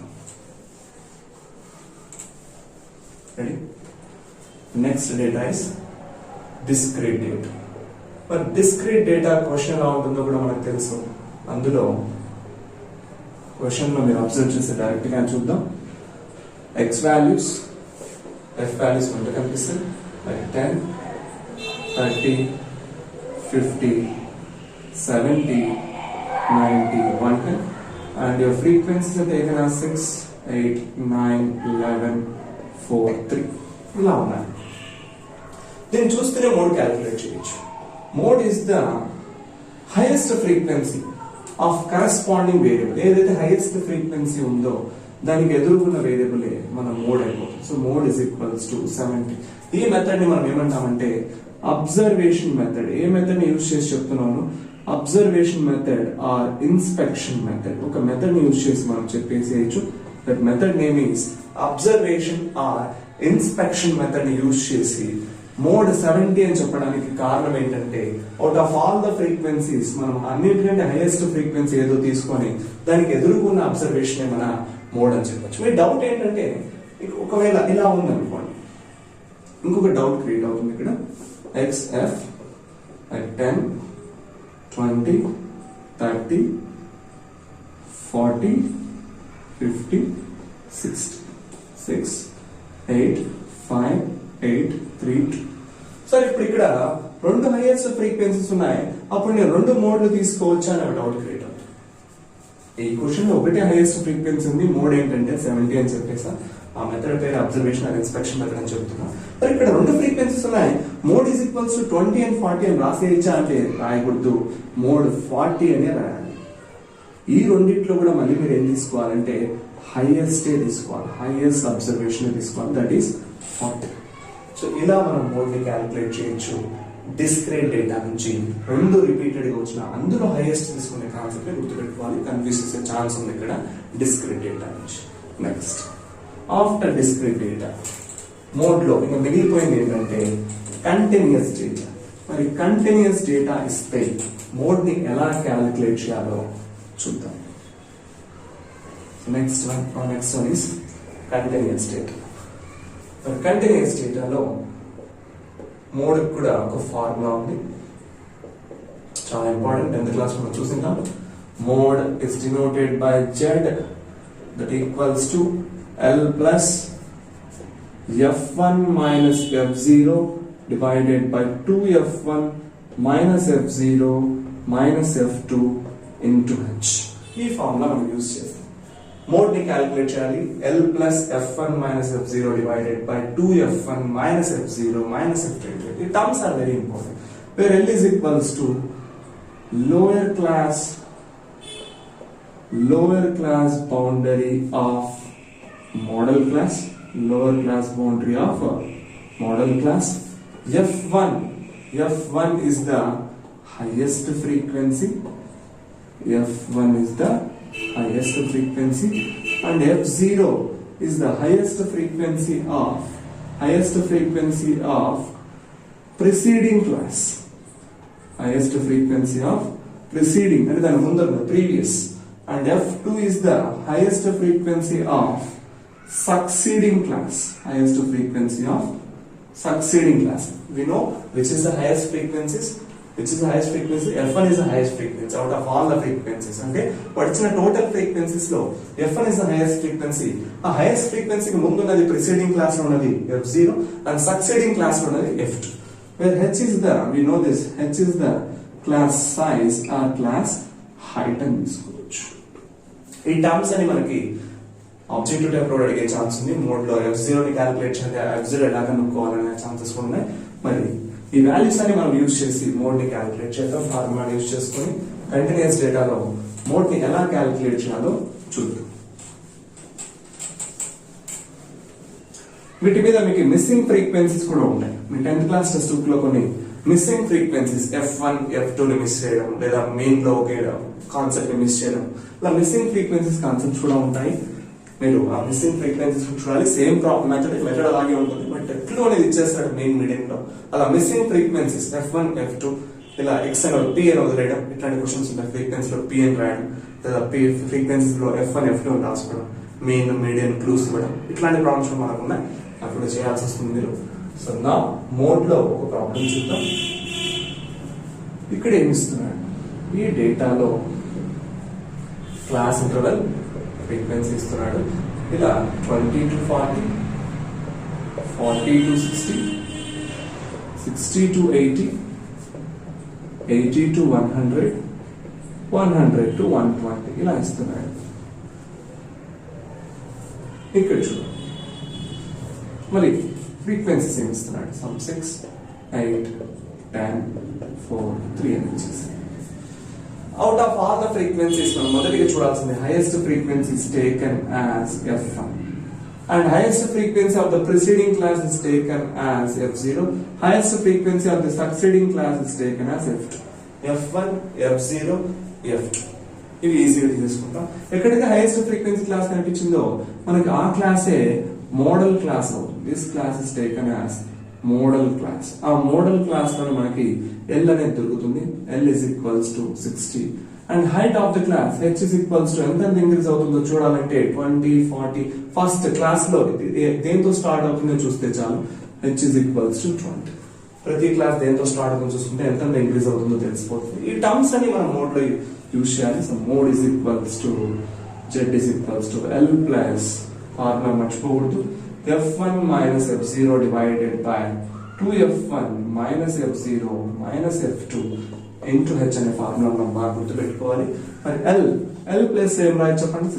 Ready? Next data is discrete data. But discrete data question ఎలా ఉంటుందో కూడా మనకు తెలుసు. అందులో క్వశ్చన్ లో మీరు అబ్జర్వ్ చేస్తే డైరెక్ట్ గా చూద్దాం. X values, F values మనకు కనిపిస్తుంది. like 10 30 50 70 90 110 and your frequencies are taken as 6 8 9 11 4 3 ఇలా ఉన్నాయి. దీన్ని చూస్తేనే మోడ్ క్యాలిక్యులేట్ చేయొచ్చు. Mode is the highest frequency of corresponding variable. ఏదైతే హైయెస్ట్ ఫ్రీక్వెన్సీ ఉందో దానికి ఎదుర్కొన్న వేరియబులే మన మోడ్ అయిపోతుంది. So mode is equals to 70. ఈ మెథడ్ ని మనం ఏమంటామంటే అబ్జర్వేషన్ మెథడ్. ఏ మెథడ్ ని యూజ్ చేసి చెప్తున్నాను? Observation method or inspection method. ఒక మెథడ్ ని యూజ్ చేసి మనం చెప్పేసేయచ్చు. That method name is observation or inspection method ని యూజ్ చేసి మోడ్ 70 అని చెప్పడానికి కారణం ఏంటంటే, out of all the frequencies మనం అన్నిటికంటే హైయెస్ట్ ఫ్రీక్వెన్సీ ఏదో తీసుకొని దానికి ఎదుర్కొన్న అబ్జర్వేషన్ మన మోడ్ అని చెప్పొచ్చు. మీ డౌట్ ఏంటంటే, ఒకవేళ ఇలా ఉందనుకోండి, ఇంకొక డౌట్ క్రియేట్ అవుతుంది ఇక్కడ. XF 10 20 30 40 50 60 6 8 5 8 3 2. సరే, ఇప్పుడు ఇక్కడ 2 హైయెస్ట్ ఫ్రీక్వెన్సీస్ ఉన్నాయి. అప్పుడు నేను 2 మోడ్లు తీసుకోవచ్చా అని డౌట్ క్రియేట్ అవుతుంది. ఈ క్వశ్చన్ లో ఒకటే హైయెస్ట్ ఫ్రీక్వెన్సీ ఉంది, మోడ్ ఏంటంటే 70 అని చెప్పేసా. ఆ మెథడ్ పేరు అబ్జర్వేషన్ అండ్ ఇన్స్పెక్షన్ మెథడ్ అని చెప్తున్నా. మరి ఇక్కడ 2 ఫ్రీక్వెన్సీస్ ఉన్నాయి. Mode is equals to 20 and 40 అని రాసేయచ్చా అంటే రాయకూడదు. మోడ్ 40 అనే రాయాలి. ఈ రెండిట్లో కూడా మళ్ళీ మీరు ఏం తీసుకోవాలంటే హైయెస్ట్ తీసుకోవాలి, హైయెస్ట్ అబ్జర్వేషన్ తీసుకోవాలి, దట్ ఈస్ 40. సో ఇలా మనం మోడ్ ని క్యాలిక్యులేట్ చేయొచ్చు. డిస్క్రీట్ డేటా నుంచి 2 రిపీటెడ్ గా వచ్చిన అందులో హైయెస్ట్ తీసుకునే కాన్సెప్ట్ గుర్తుపెట్టుకోవాలి. కన్ఫ్యూజ్ చేసే ఛాన్స్ ఉంది ఇక్కడ డిస్క్రీట్ డేటా నుంచి. Next after discrete data mode లో ఇంకా మిగిలిపోయింది ఏంటంటే కంటిన్యూస్ డేటా. మరి కంటిన్యూస్ డేటా ఇస్తే మోడ్ ని ఎలా క్యాలిక్యులేట్ చేయాలో చూద్దాం. Next one is continuous data. మరి కంటిన్యూస్ డేటాలో మోడ్ కూడా ఒక ఫార్ములా ఉంది, చాలా ఇంపార్టెంట్. 10th క్లాస్ మనం చూసిందాం. Mode is denoted by Z that equals to L plus F1 minus F0 divided by 2F1 minus F0 minus F2 into H. ఈ formula మనం యూజ్ చేస్తాం. మోడ్ ని క్యాలిక్యులేట్ చేయాలి. L plus F1 minus F0 divided by 2F1 minus F0 minus F2. The terms are very important. Where L is equals to lower class boundary of model class, lower class boundary of model class. F1 is the highest frequency. F1 is the highest frequency and F0 is the highest frequency of preceding class. Highest frequency of preceding and then previous. And F2 is the highest frequency of succeeding class. Highest frequency of succeeding class. We know which is the highest frequencies. Which is the highest frequency? F1 is the highest frequency out of all the frequencies. Okay, but it's in a total frequencies low. F1 is the highest frequency. A highest frequency mundu unnadi preceding class lo unnadi F0 and succeeding class lo unnadi F2. Where H is the, we know this, H is the class size or class height and తీసుకోవచ్చు. ఈ terms అని మనకి objective type లో అడిగే chance ఉంది. Mode లో F0 ని calculate చేయాలి, F0 ఎలా కనుక్కోవాలనే ఛాన్సెస్ ఉన్నాయి. మరి ఈ వాల్యూస్ అని మనం యూజ్ చేసి మోడ్ ని క్యాలిక్యులేట్ చేద్దాం. ఫార్ములా యూజ్ చేసుకొని కంటిన్యూస్ డేటాలో మోడ్ ని ఎలా క్యాలిక్యులేట్ చేయాలో చూద్దాం. వీటి మీద మీకు మిస్సింగ్ ఫ్రీక్వెన్సీస్ కూడా ఉంటాయి. మీ 10th క్లాస్ టెక్స్ట్ బుక్ లో కొన్ని మిస్సింగ్ ఫ్రీక్వెన్సీస్ F1, F2 ని మిస్ చేయడం లేదా మెయిన్ లో ఒకే కాన్సెప్ట్ ని మిస్ చేయడం, ఇలా మిస్సింగ్ ఫ్రీక్వెన్సీస్ కాన్సెప్ట్స్ కూడా ఉంటాయి. మీరు ఆ మిస్సింగ్ ఫ్రీక్వెన్సీస్ చూడాలి. సేమ్ మెథడ్ అలాగే ఉంటుంది, బట్ ఎట్లు అనేది ఇచ్చేస్తాడు మెయిన్ మీడియం లో. అలా మిస్సింగ్ ఫ్రీక్వెన్సీస్ F1, F2 ఇలా X అని P అని వదిలేయడం, ఇట్లాంటి క్వశ్చన్స్ ఉంటాయి. ఫ్రీక్వెన్సీ లో P అని రాయడం లేదా ఫ్రీక్వెన్సీస్ లో F1, F2 అని రాసుకోవడం, మెయిన్ మీడియం క్లూస్ ఇవ్వడం, ఇట్లాంటి ప్రాబ్లమ్స్ మనకు ఉన్నాయి. అప్పుడు చేయాల్సి వస్తుంది మీరు. సో నా మోడ్ లో ఒక ప్రాబ్లం చూద్దాం. ఇక్కడ ఏమి ఇస్తున్నాడు? ఈ డేటాలో క్లాస్ ఇంటర్వెల్ ఫ్రీక్వెన్సీ ఇస్తున్నాడు. ఇలా 20 to 40, 40 to 60, 60 to 80, 80 to 100, 100 to 120 ఇలా ఇస్తున్నాడు. ఇక్కడ చూడండి మరి ఫ్రీక్వెన్సీస్ ఏమి ఇస్తున్నాడు? సమ్ 6, 8, 10, 4, 3 అని ఇచ్చేసి out of all the frequencies మనం మొదటిగా చూడాల్సింది highest frequency is taken as F1 and highest frequency of the preceding class is taken as F0, highest frequency of the succeeding class is taken as F2. F1, F0, F2 ఇవి ఈజీగా తీసుకుంటాం. ఎక్కడైతే highest frequency class కనిపించిందో మనకి ఆ క్లాసే modal class అవుతుంది. This class is taken as modal class. ఆ modal class లో మనకి L అనేది దొరుకుతుంది. L is equals to 60 and height of the class H is equals to ఎంత ఇంక్రీజ్ అవుతుందో చూడాలంటే 20, 40 ఫస్ట్ క్లాస్ లో దేంతో స్టార్ట్ అవుతుందో చూస్తే చాలు. H is equals to 20. ప్రతి క్లాస్ దేంతో స్టార్ట్ అవుతుందో చూసుకుంటే ఎంత ఇంక్రీజ్ అవుతుందో తెలిసిపోతుంది. ఈ టర్మ్స్ అని మనం మోడ్ లో యూజ్ చేయాలి. So mode is equals to Z is equals to L plus formula మర్చిపోకూడదు. F1 minus F0 divided by 2F1 minus F0 minus F2 into H అనే ఫార్ములా మనం బాగా గుర్తుపెట్టుకోవాలి. మరి L ప్లస్ ఏం రాయి చెప్పండి?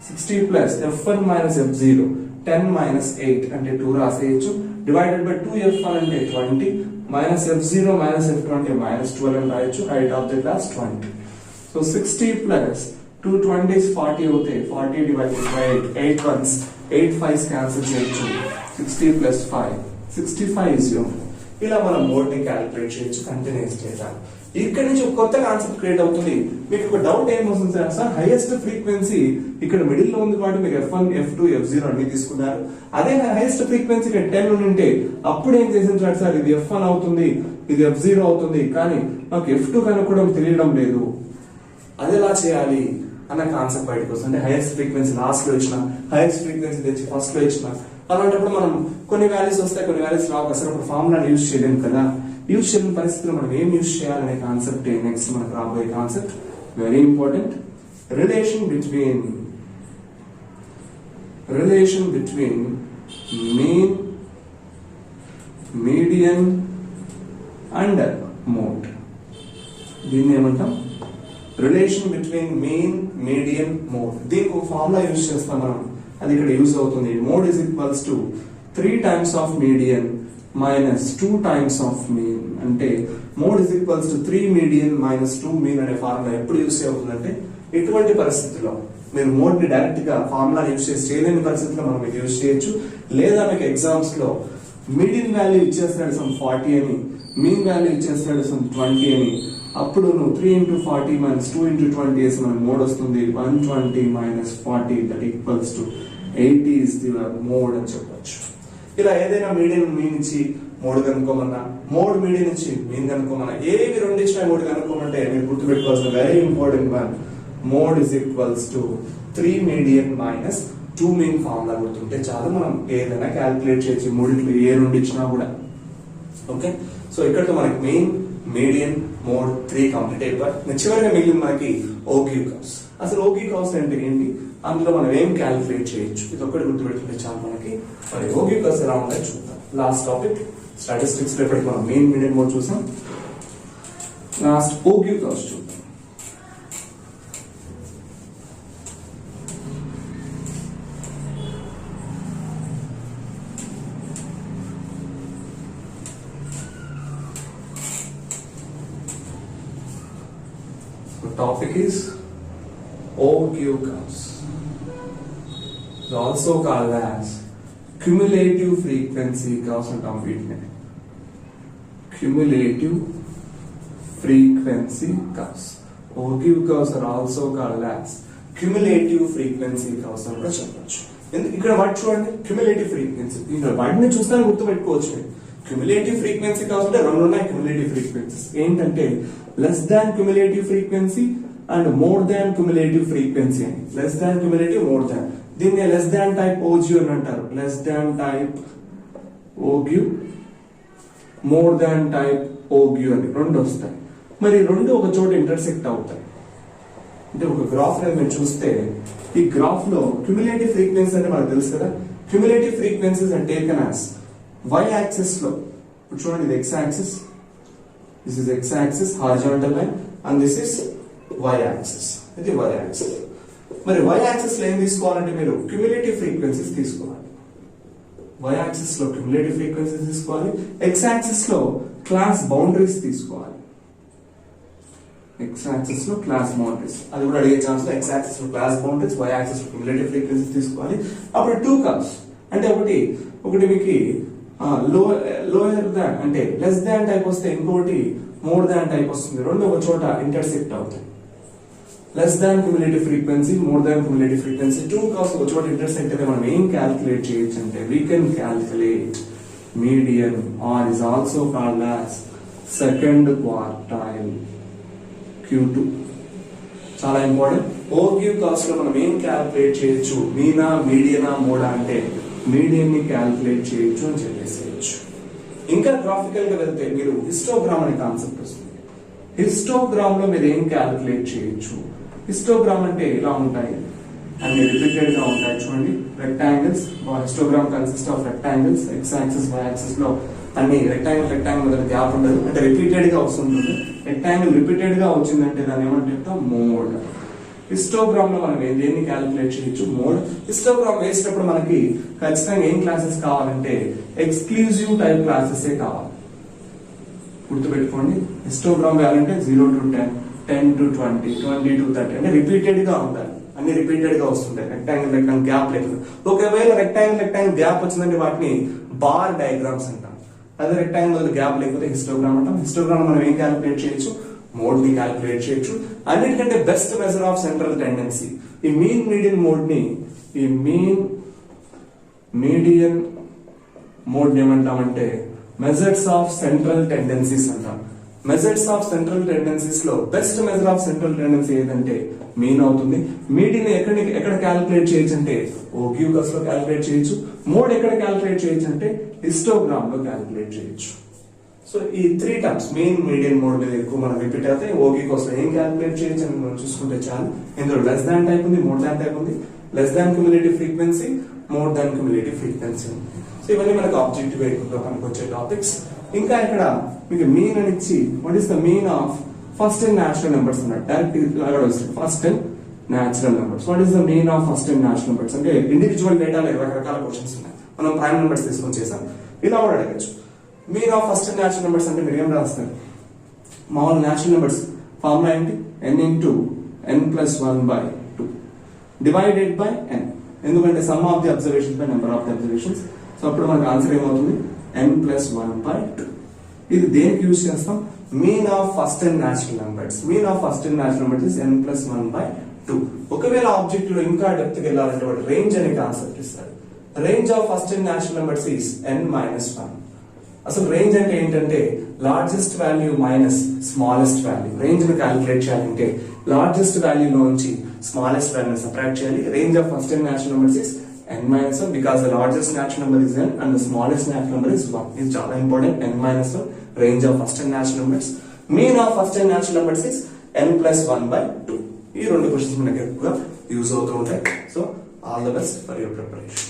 60 plus F1 minus F0 10 minus 8 అంటే 2 రాసేయచ్చు. డివైడెడ్ బై 2F1 అంటే 20 minus F0 minus F2 అంటే minus 12 అని రాయొచ్చు. Height of the class 20. So 60 plus 2 20s 40 అవుతాయి. 40 divided by 8 ones 8 5s cancel చేయొచ్చు. 60 plus 5 65 is your. ఇలా మనం మోడ్ ని క్యాలిక్యులేట్ చేయొచ్చు కంటిన్యూస్ డేటా. ఇక్కడ నుంచి ఒక కొత్త కాన్సెప్ట్ క్రియేట్ అవుతుంది. మీకు ఒక డౌట్ ఏమొస్తుంది సార్, హైయెస్ట్ ఫ్రీక్వెన్సీ ఇక్కడ మిడిల్ లో ఉంది కాబట్టి మీరు F1, F2, F0 అన్ని తీసుకున్నారు. అదే హైయెస్ట్ ఫ్రీక్వెన్సీ ఇక్కడ 10 ఉంటే అప్పుడు ఏం చేసింటారు సార్, ఇది F1 అవుతుంది, ఇది F0 అవుతుంది, కానీ మాకు F2 కనుక్కోవడం తెలియడం లేదు, అది ఎలా చేయాలి అన్న కాన్సెప్ట్ బయటకు వస్తుంది. అంటే హైయెస్ట్ ఫ్రీక్వెన్సీ లాస్ట్ లో ఇచ్చిన, హైయెస్ట్ ఫ్రీక్వెన్సీ తెచ్చి ఫస్ట్ లో ఇచ్చిన, అలాంటప్పుడు మనం కొన్ని వాల్యూస్ వస్తాయి, కొన్ని వాల్యూస్ రావు. అసలు అప్పుడు ఫార్ములాని యూజ్ చేయలేము కదా. యూజ్ చేయలేని పరిస్థితుల్లో మనం ఏం యూజ్ చేయాలనే కాన్సెప్ట్ నెక్స్ట్ మనకు రాబోయే concept. Very important. Relation between mean, median and mode. దీన్ని ఏమంటాం, relation between mean, median, mode. దీనికి ఒక ఫార్ములా యూజ్ చేస్తాం మనం, అది ఇక్కడ యూజ్ అవుతుంది. Mode is equals to 3 times of median minus 2 times of mean. అంటే mode is equals to 3 median minus 2 mean అనే ఫార్ములా ఎప్పుడు యూజ్ అవుతుందంటే, ఎటువంటి పరిస్థితుల్లో మీరు మోడ్ ని డైరెక్ట్ గా ఫార్ములా యూజ్ చేసి చేయలేని పరిస్థితుల్లో మనం ఇది యూజ్ చేయొచ్చు. లేదా మీకు ఎగ్జామ్స్ లో మీడియన్ వాల్యూ ఇచ్చేస్తున్నాడు సమ్ 40 అని, మీన్ వాల్యూ ఇచ్చేస్తున్నాడు సమ్ 20 అని, అప్పుడు నువ్వు 3 into 40 minus 2 into 20 వేసి మనకు మోడ్ వస్తుంది. 120 minus 40 that equals to 80 is the mode అని చెప్పొచ్చు. ఇలా ఏదైనా మీడియన్ మీన్ ఇచ్చి మోడ్ కనుక్కోమన్నా, మోడ్ మీడియన్ ఇచ్చి మీన్ కనుక్కోమన్నా, ఏవి రెండు ఇచ్చినా మోడ్ కనుక్కోమంటే మీరు గుర్తుపెట్టుకోవాల్సిన very important one, mode is equals to 3 median minus 2 mean formula గుర్తుంటే చాలు, మనం ఏదైనా క్యాల్కులేట్ చేయొచ్చు. మూడింటిలో ఏ రెండు ఇచ్చినా కూడా. ఓకే, సో ఇక్కడతో మనకి మెయిన్, మీడియన్, మోడ్ 3 కంప్లీట్ అయిపోయి చివరిగా మిగిలిన మనకి ఓక్యూ కర్వ్స్. అసలు ఓక్యూ కర్వ్స్ అంటే ఏంటి, అందులో మనం ఏం క్యాలిక్యులేట్ చేయొచ్చు, ఇది ఒక్కటి గుర్తుపెట్టుకుంటే చాలు మనకి. మరి ఓక్యూ కర్వ్స్ ఎలా ఉంటాయో చూద్దాం. లాస్ట్ టాపిక్ స్టాటిస్టిక్స్ లో మనం మెయిన్, మీడియన్, మోడ్ చూసాం. లాస్ట్ ఓక్యూ కర్వ్స్ చూద్దాం. Topic is OQ curves. It's also called as cumulative frequency curves అంటాం వీటిని. Cumulative frequency curves. OQ curves are also called as cumulative frequency curves అని కూడా చెప్పొచ్చు. ఇక్కడ వాటి చూడండి, క్యుములేటివ్ ఫ్రీక్వెన్సీ, వాటిని చూస్తాను గుర్తుపెట్టుకోవచ్చు. క్యుములేటివ్ ఫ్రీక్వెన్సీ కర్వ్స్ అంటే రెండు ఉన్నాయి. క్యుములేటివ్ ఫ్రీక్వెన్సీస్ ఏంటంటే less than cumulative frequency and more than cumulative frequency అని. Less than cumulative, more than, దీన్ని లెస్ దాన్ టైప్ ఓగ్యూ అని అంటారు. Less than type ogive, more than type ogive అని రెండు వస్తాయి. మరి రెండు ఒక చోట ఇంటర్సెక్ట్ అవుతాయి. అంటే ఒక గ్రాఫ్ అనేది మీరు చూస్తే, ఈ గ్రాఫ్ లో క్యుములేటివ్ ఫ్రీక్వెన్సీ అంటే మనకు తెలుసు కదా. Cumulative frequencies and taken as y axis లో, ఇప్పుడు చూడండి ఇది x axis, this is x axis horizontal line, and this is y axis, ఇది y యాక్సిస్. మరి y యాక్సిస్ లో ఏం తీసుకోవాలంటే మీరు క్యుములేటివ్ ఫ్రీక్వెన్సీస్ తీసుకోవాలి. y యాక్సిస్ లో క్యుములేటివ్ ఫ్రీక్వెన్సీస్ తీసుకోవాలి, x యాక్సిస్ లో క్లాస్ బౌండరీస్ తీసుకోవాలి. x యాక్సిస్ లో క్లాస్ బౌండరీస్, అది కూడా అడిగే ఛాన్స్ లో x యాక్సిస్ లో క్లాస్ బౌండరీస్, y యాక్సిస్ లో క్యుములేటివ్ ఫ్రీక్వెన్సీస్ తీసుకోవాలి. అప్పుడు 2 కర్వ్స్ అంటే ఒకటి మీకు లోయర్ దాన్ అంటే లెస్ దాన్ టైప్ వస్తే, ఇంకోటి మోర్ దాన్ టైప్ వస్తుంది. రెండు ఒక చోట ఇంటర్సెక్ట్ అవుతాయి. Less than cumulative frequency, more than cumulative frequency, 2 curves ఒక చోట ఇంటర్సెక్ట్ అయితే మనం ఏం క్యాల్కులేట్ చేయొచ్చు అంటే, we can calculate median or is also called as second quartile Q2. చాలా ఇంపార్టెంట్. ఓక్యూ కర్వ్స్ లో మనం ఏం క్యాల్కులేట్ చేయొచ్చు, మీనా, మీడియనా, మోడా అంటే మీడియన్ ని క్యాల్కులేట్ చేయొచ్చు అని చెప్పేసేయచ్చు. ఇంకా గ్రాఫికల్ గా వెళ్తే మీరు హిస్టోగ్రామ్ అనే కాన్సెప్ట్ వస్తుంది. హిస్టోగ్రామ్ లో మీరు ఏం క్యాల్కులేట్ చేయొచ్చు. హిస్టోగ్రామ్ అంటే ఇలా ఉంటాయి, అన్ని రిపీటెడ్ గా ఉంటాయి. చూడండి, rectangles, histogram consist of rectangles. X axis, y axis లో అన్ని రెక్టాంగిల్ మధ్య గ్యాప్ ఉండదు, అంటే రిపీటెడ్ గా వస్తుంటుంది. రెక్టాంగిల్ రిపీటెడ్ గా వచ్చిందంటే దాన్ని ఏమంటే చెప్తాం, మోడ్. హిస్టోగ్రామ్ లో మనం దేన్ని క్యాల్కులేట్ చేయొచ్చు, మోడ్. హిస్టోగ్రామ్ వేసినప్పుడు మనకి ఖచ్చితంగా ఏం క్లాసెస్ కావాలంటే ఎక్స్క్లూజివ్ టైప్ క్లాసెస్ కావాలి. గుర్తుపెట్టుకోండి, హిస్టోగ్రామ్ వేయాలంటే 0 to 10, 10 to 20, 20 to 30 అంటే రిపీటెడ్ గా ఉండాలి. అన్ని రిపీటెడ్ గా వస్తుంటాయి, రెక్టాంగిల్ గ్యాప్ లేకుండా. ఒకవేళ రెక్టాంగిల్ గ్యాప్ వచ్చిందంటే వాటిని బార్ డయాగ్రామ్స్ అంటాం. అదే రెక్టాంగిల్ బదులు గ్యాప్ లేకపోతే హిస్టోగ్రామ్ అంటాం. హిస్టోగ్రామ్ మనం ఏం క్యాలిక్యులేట్ చేయొచ్చు, మోడ్ ని క్యాలిక్యులేట్ చేయొచ్చు. అన్నిటికంటే best measure of central tendency ఈ మీన్ మీడియన్ మోడ్ ని, ఈ మీన్ మీడియన్ మోడ్ ఏమంటామంటే మెజర్స్ ఆఫ్ సెంట్రల్ టెండెన్సీస్ అంటాం. మెజర్స్ ఆఫ్ సెంట్రల్ టెండెన్సీస్ లో best measure of central tendency ఏదంటే మీన్ అవుతుంది. మీడియన్ ఎక్కడ క్యాలిక్యులేట్ చేయొచ్చు అంటే ఓగ్యూకస్ లో క్యాలిక్యులేట్ చేయొచ్చు. మోడ్ ఎక్కడ క్యాలిక్యులేట్ చేయొచ్చు అంటే హిస్టోగ్రామ్ లో క్యాలిక్యులేట్ చేయొచ్చు. సో ఈ 3 టర్మ్స్ మీన్ మీడియన్ మోడ్ మీద ఎక్కువ మనం రిపీట్ అవుతాయి. ఓగ్యూకస్ లో ఏం క్యాలిక్యులేట్ చేయొచ్చు అని మనం చూసుకుంటే చాలు. ఇందులో లెస్ దాన్ టైప్ ఉంది, మోర్ దాన్ టైప్ ఉంది. Less than cumulative frequency, more than cumulative frequency ఉంది. సో ఇవన్నీ మనకు ఆబ్జెక్టివ్ ఎక్కువగా మనకు వచ్చే టాపిక్స్. ఇంకా ఇక్కడ మీకు మీన్ అని ఇచ్చి what is the mean of first n natural numbers అన్నాడు. Direct first n natural numbers. What is the mean of first n natural numbers అంటే ఇండివిజువల్ డేటాలో రకరకాల క్వశ్చన్స్ ఉన్నాయి. మనం ప్రైమ్ నెంబర్స్ తీసుకొని చేసాం. ఇలా కూడా అడగచ్చు. Mean of first n natural numbers అంటే మీరు ఏం రాస్తారు, మామూలు న్యాచురల్ నెంబర్స్ ఫార్ములా ఏంటి, n into n+1/2 divided by n. ఎందుకంటే some of the observations by number of the observations. So అప్పుడు మనకు ఆన్సర్ ఏమవుతుంది, n+1/2. ఇది దేనికి యూజ్ చేస్తాం, mean of first n natural numbers. Mean of first n natural numbers is n+1/2. ఒకవేళ object లో ఇంకా డెప్త్ కి వెళ్ళాలంటే వాడు రేంజ్ అనే కాన్సెప్ట్ ఇస్తాడు. Range of first n natural numbers is n-1. అసలు రేంజ్ అంటే ఏంటంటే largest value minus smallest value. Range ను క్యాలిక్యులేట్ చేయాలంటే లార్జెస్ట్ వాల్యూ నుంచి స్మాలెస్ట్ వాల్యూ సబ్ట్రాక్ట్ చేయాలి. Range of first n natural numbers is n-1 because the largest natural number is n and the smallest natural number is 1. Is చాలా important. n-1 range of first and natural numbers. Mean of first and natural numbers is n+1/2. ఈ రెండు questions మనకి ఎక్కువగా use అవుతూ ఉంటాయి. So all the best for your preparation.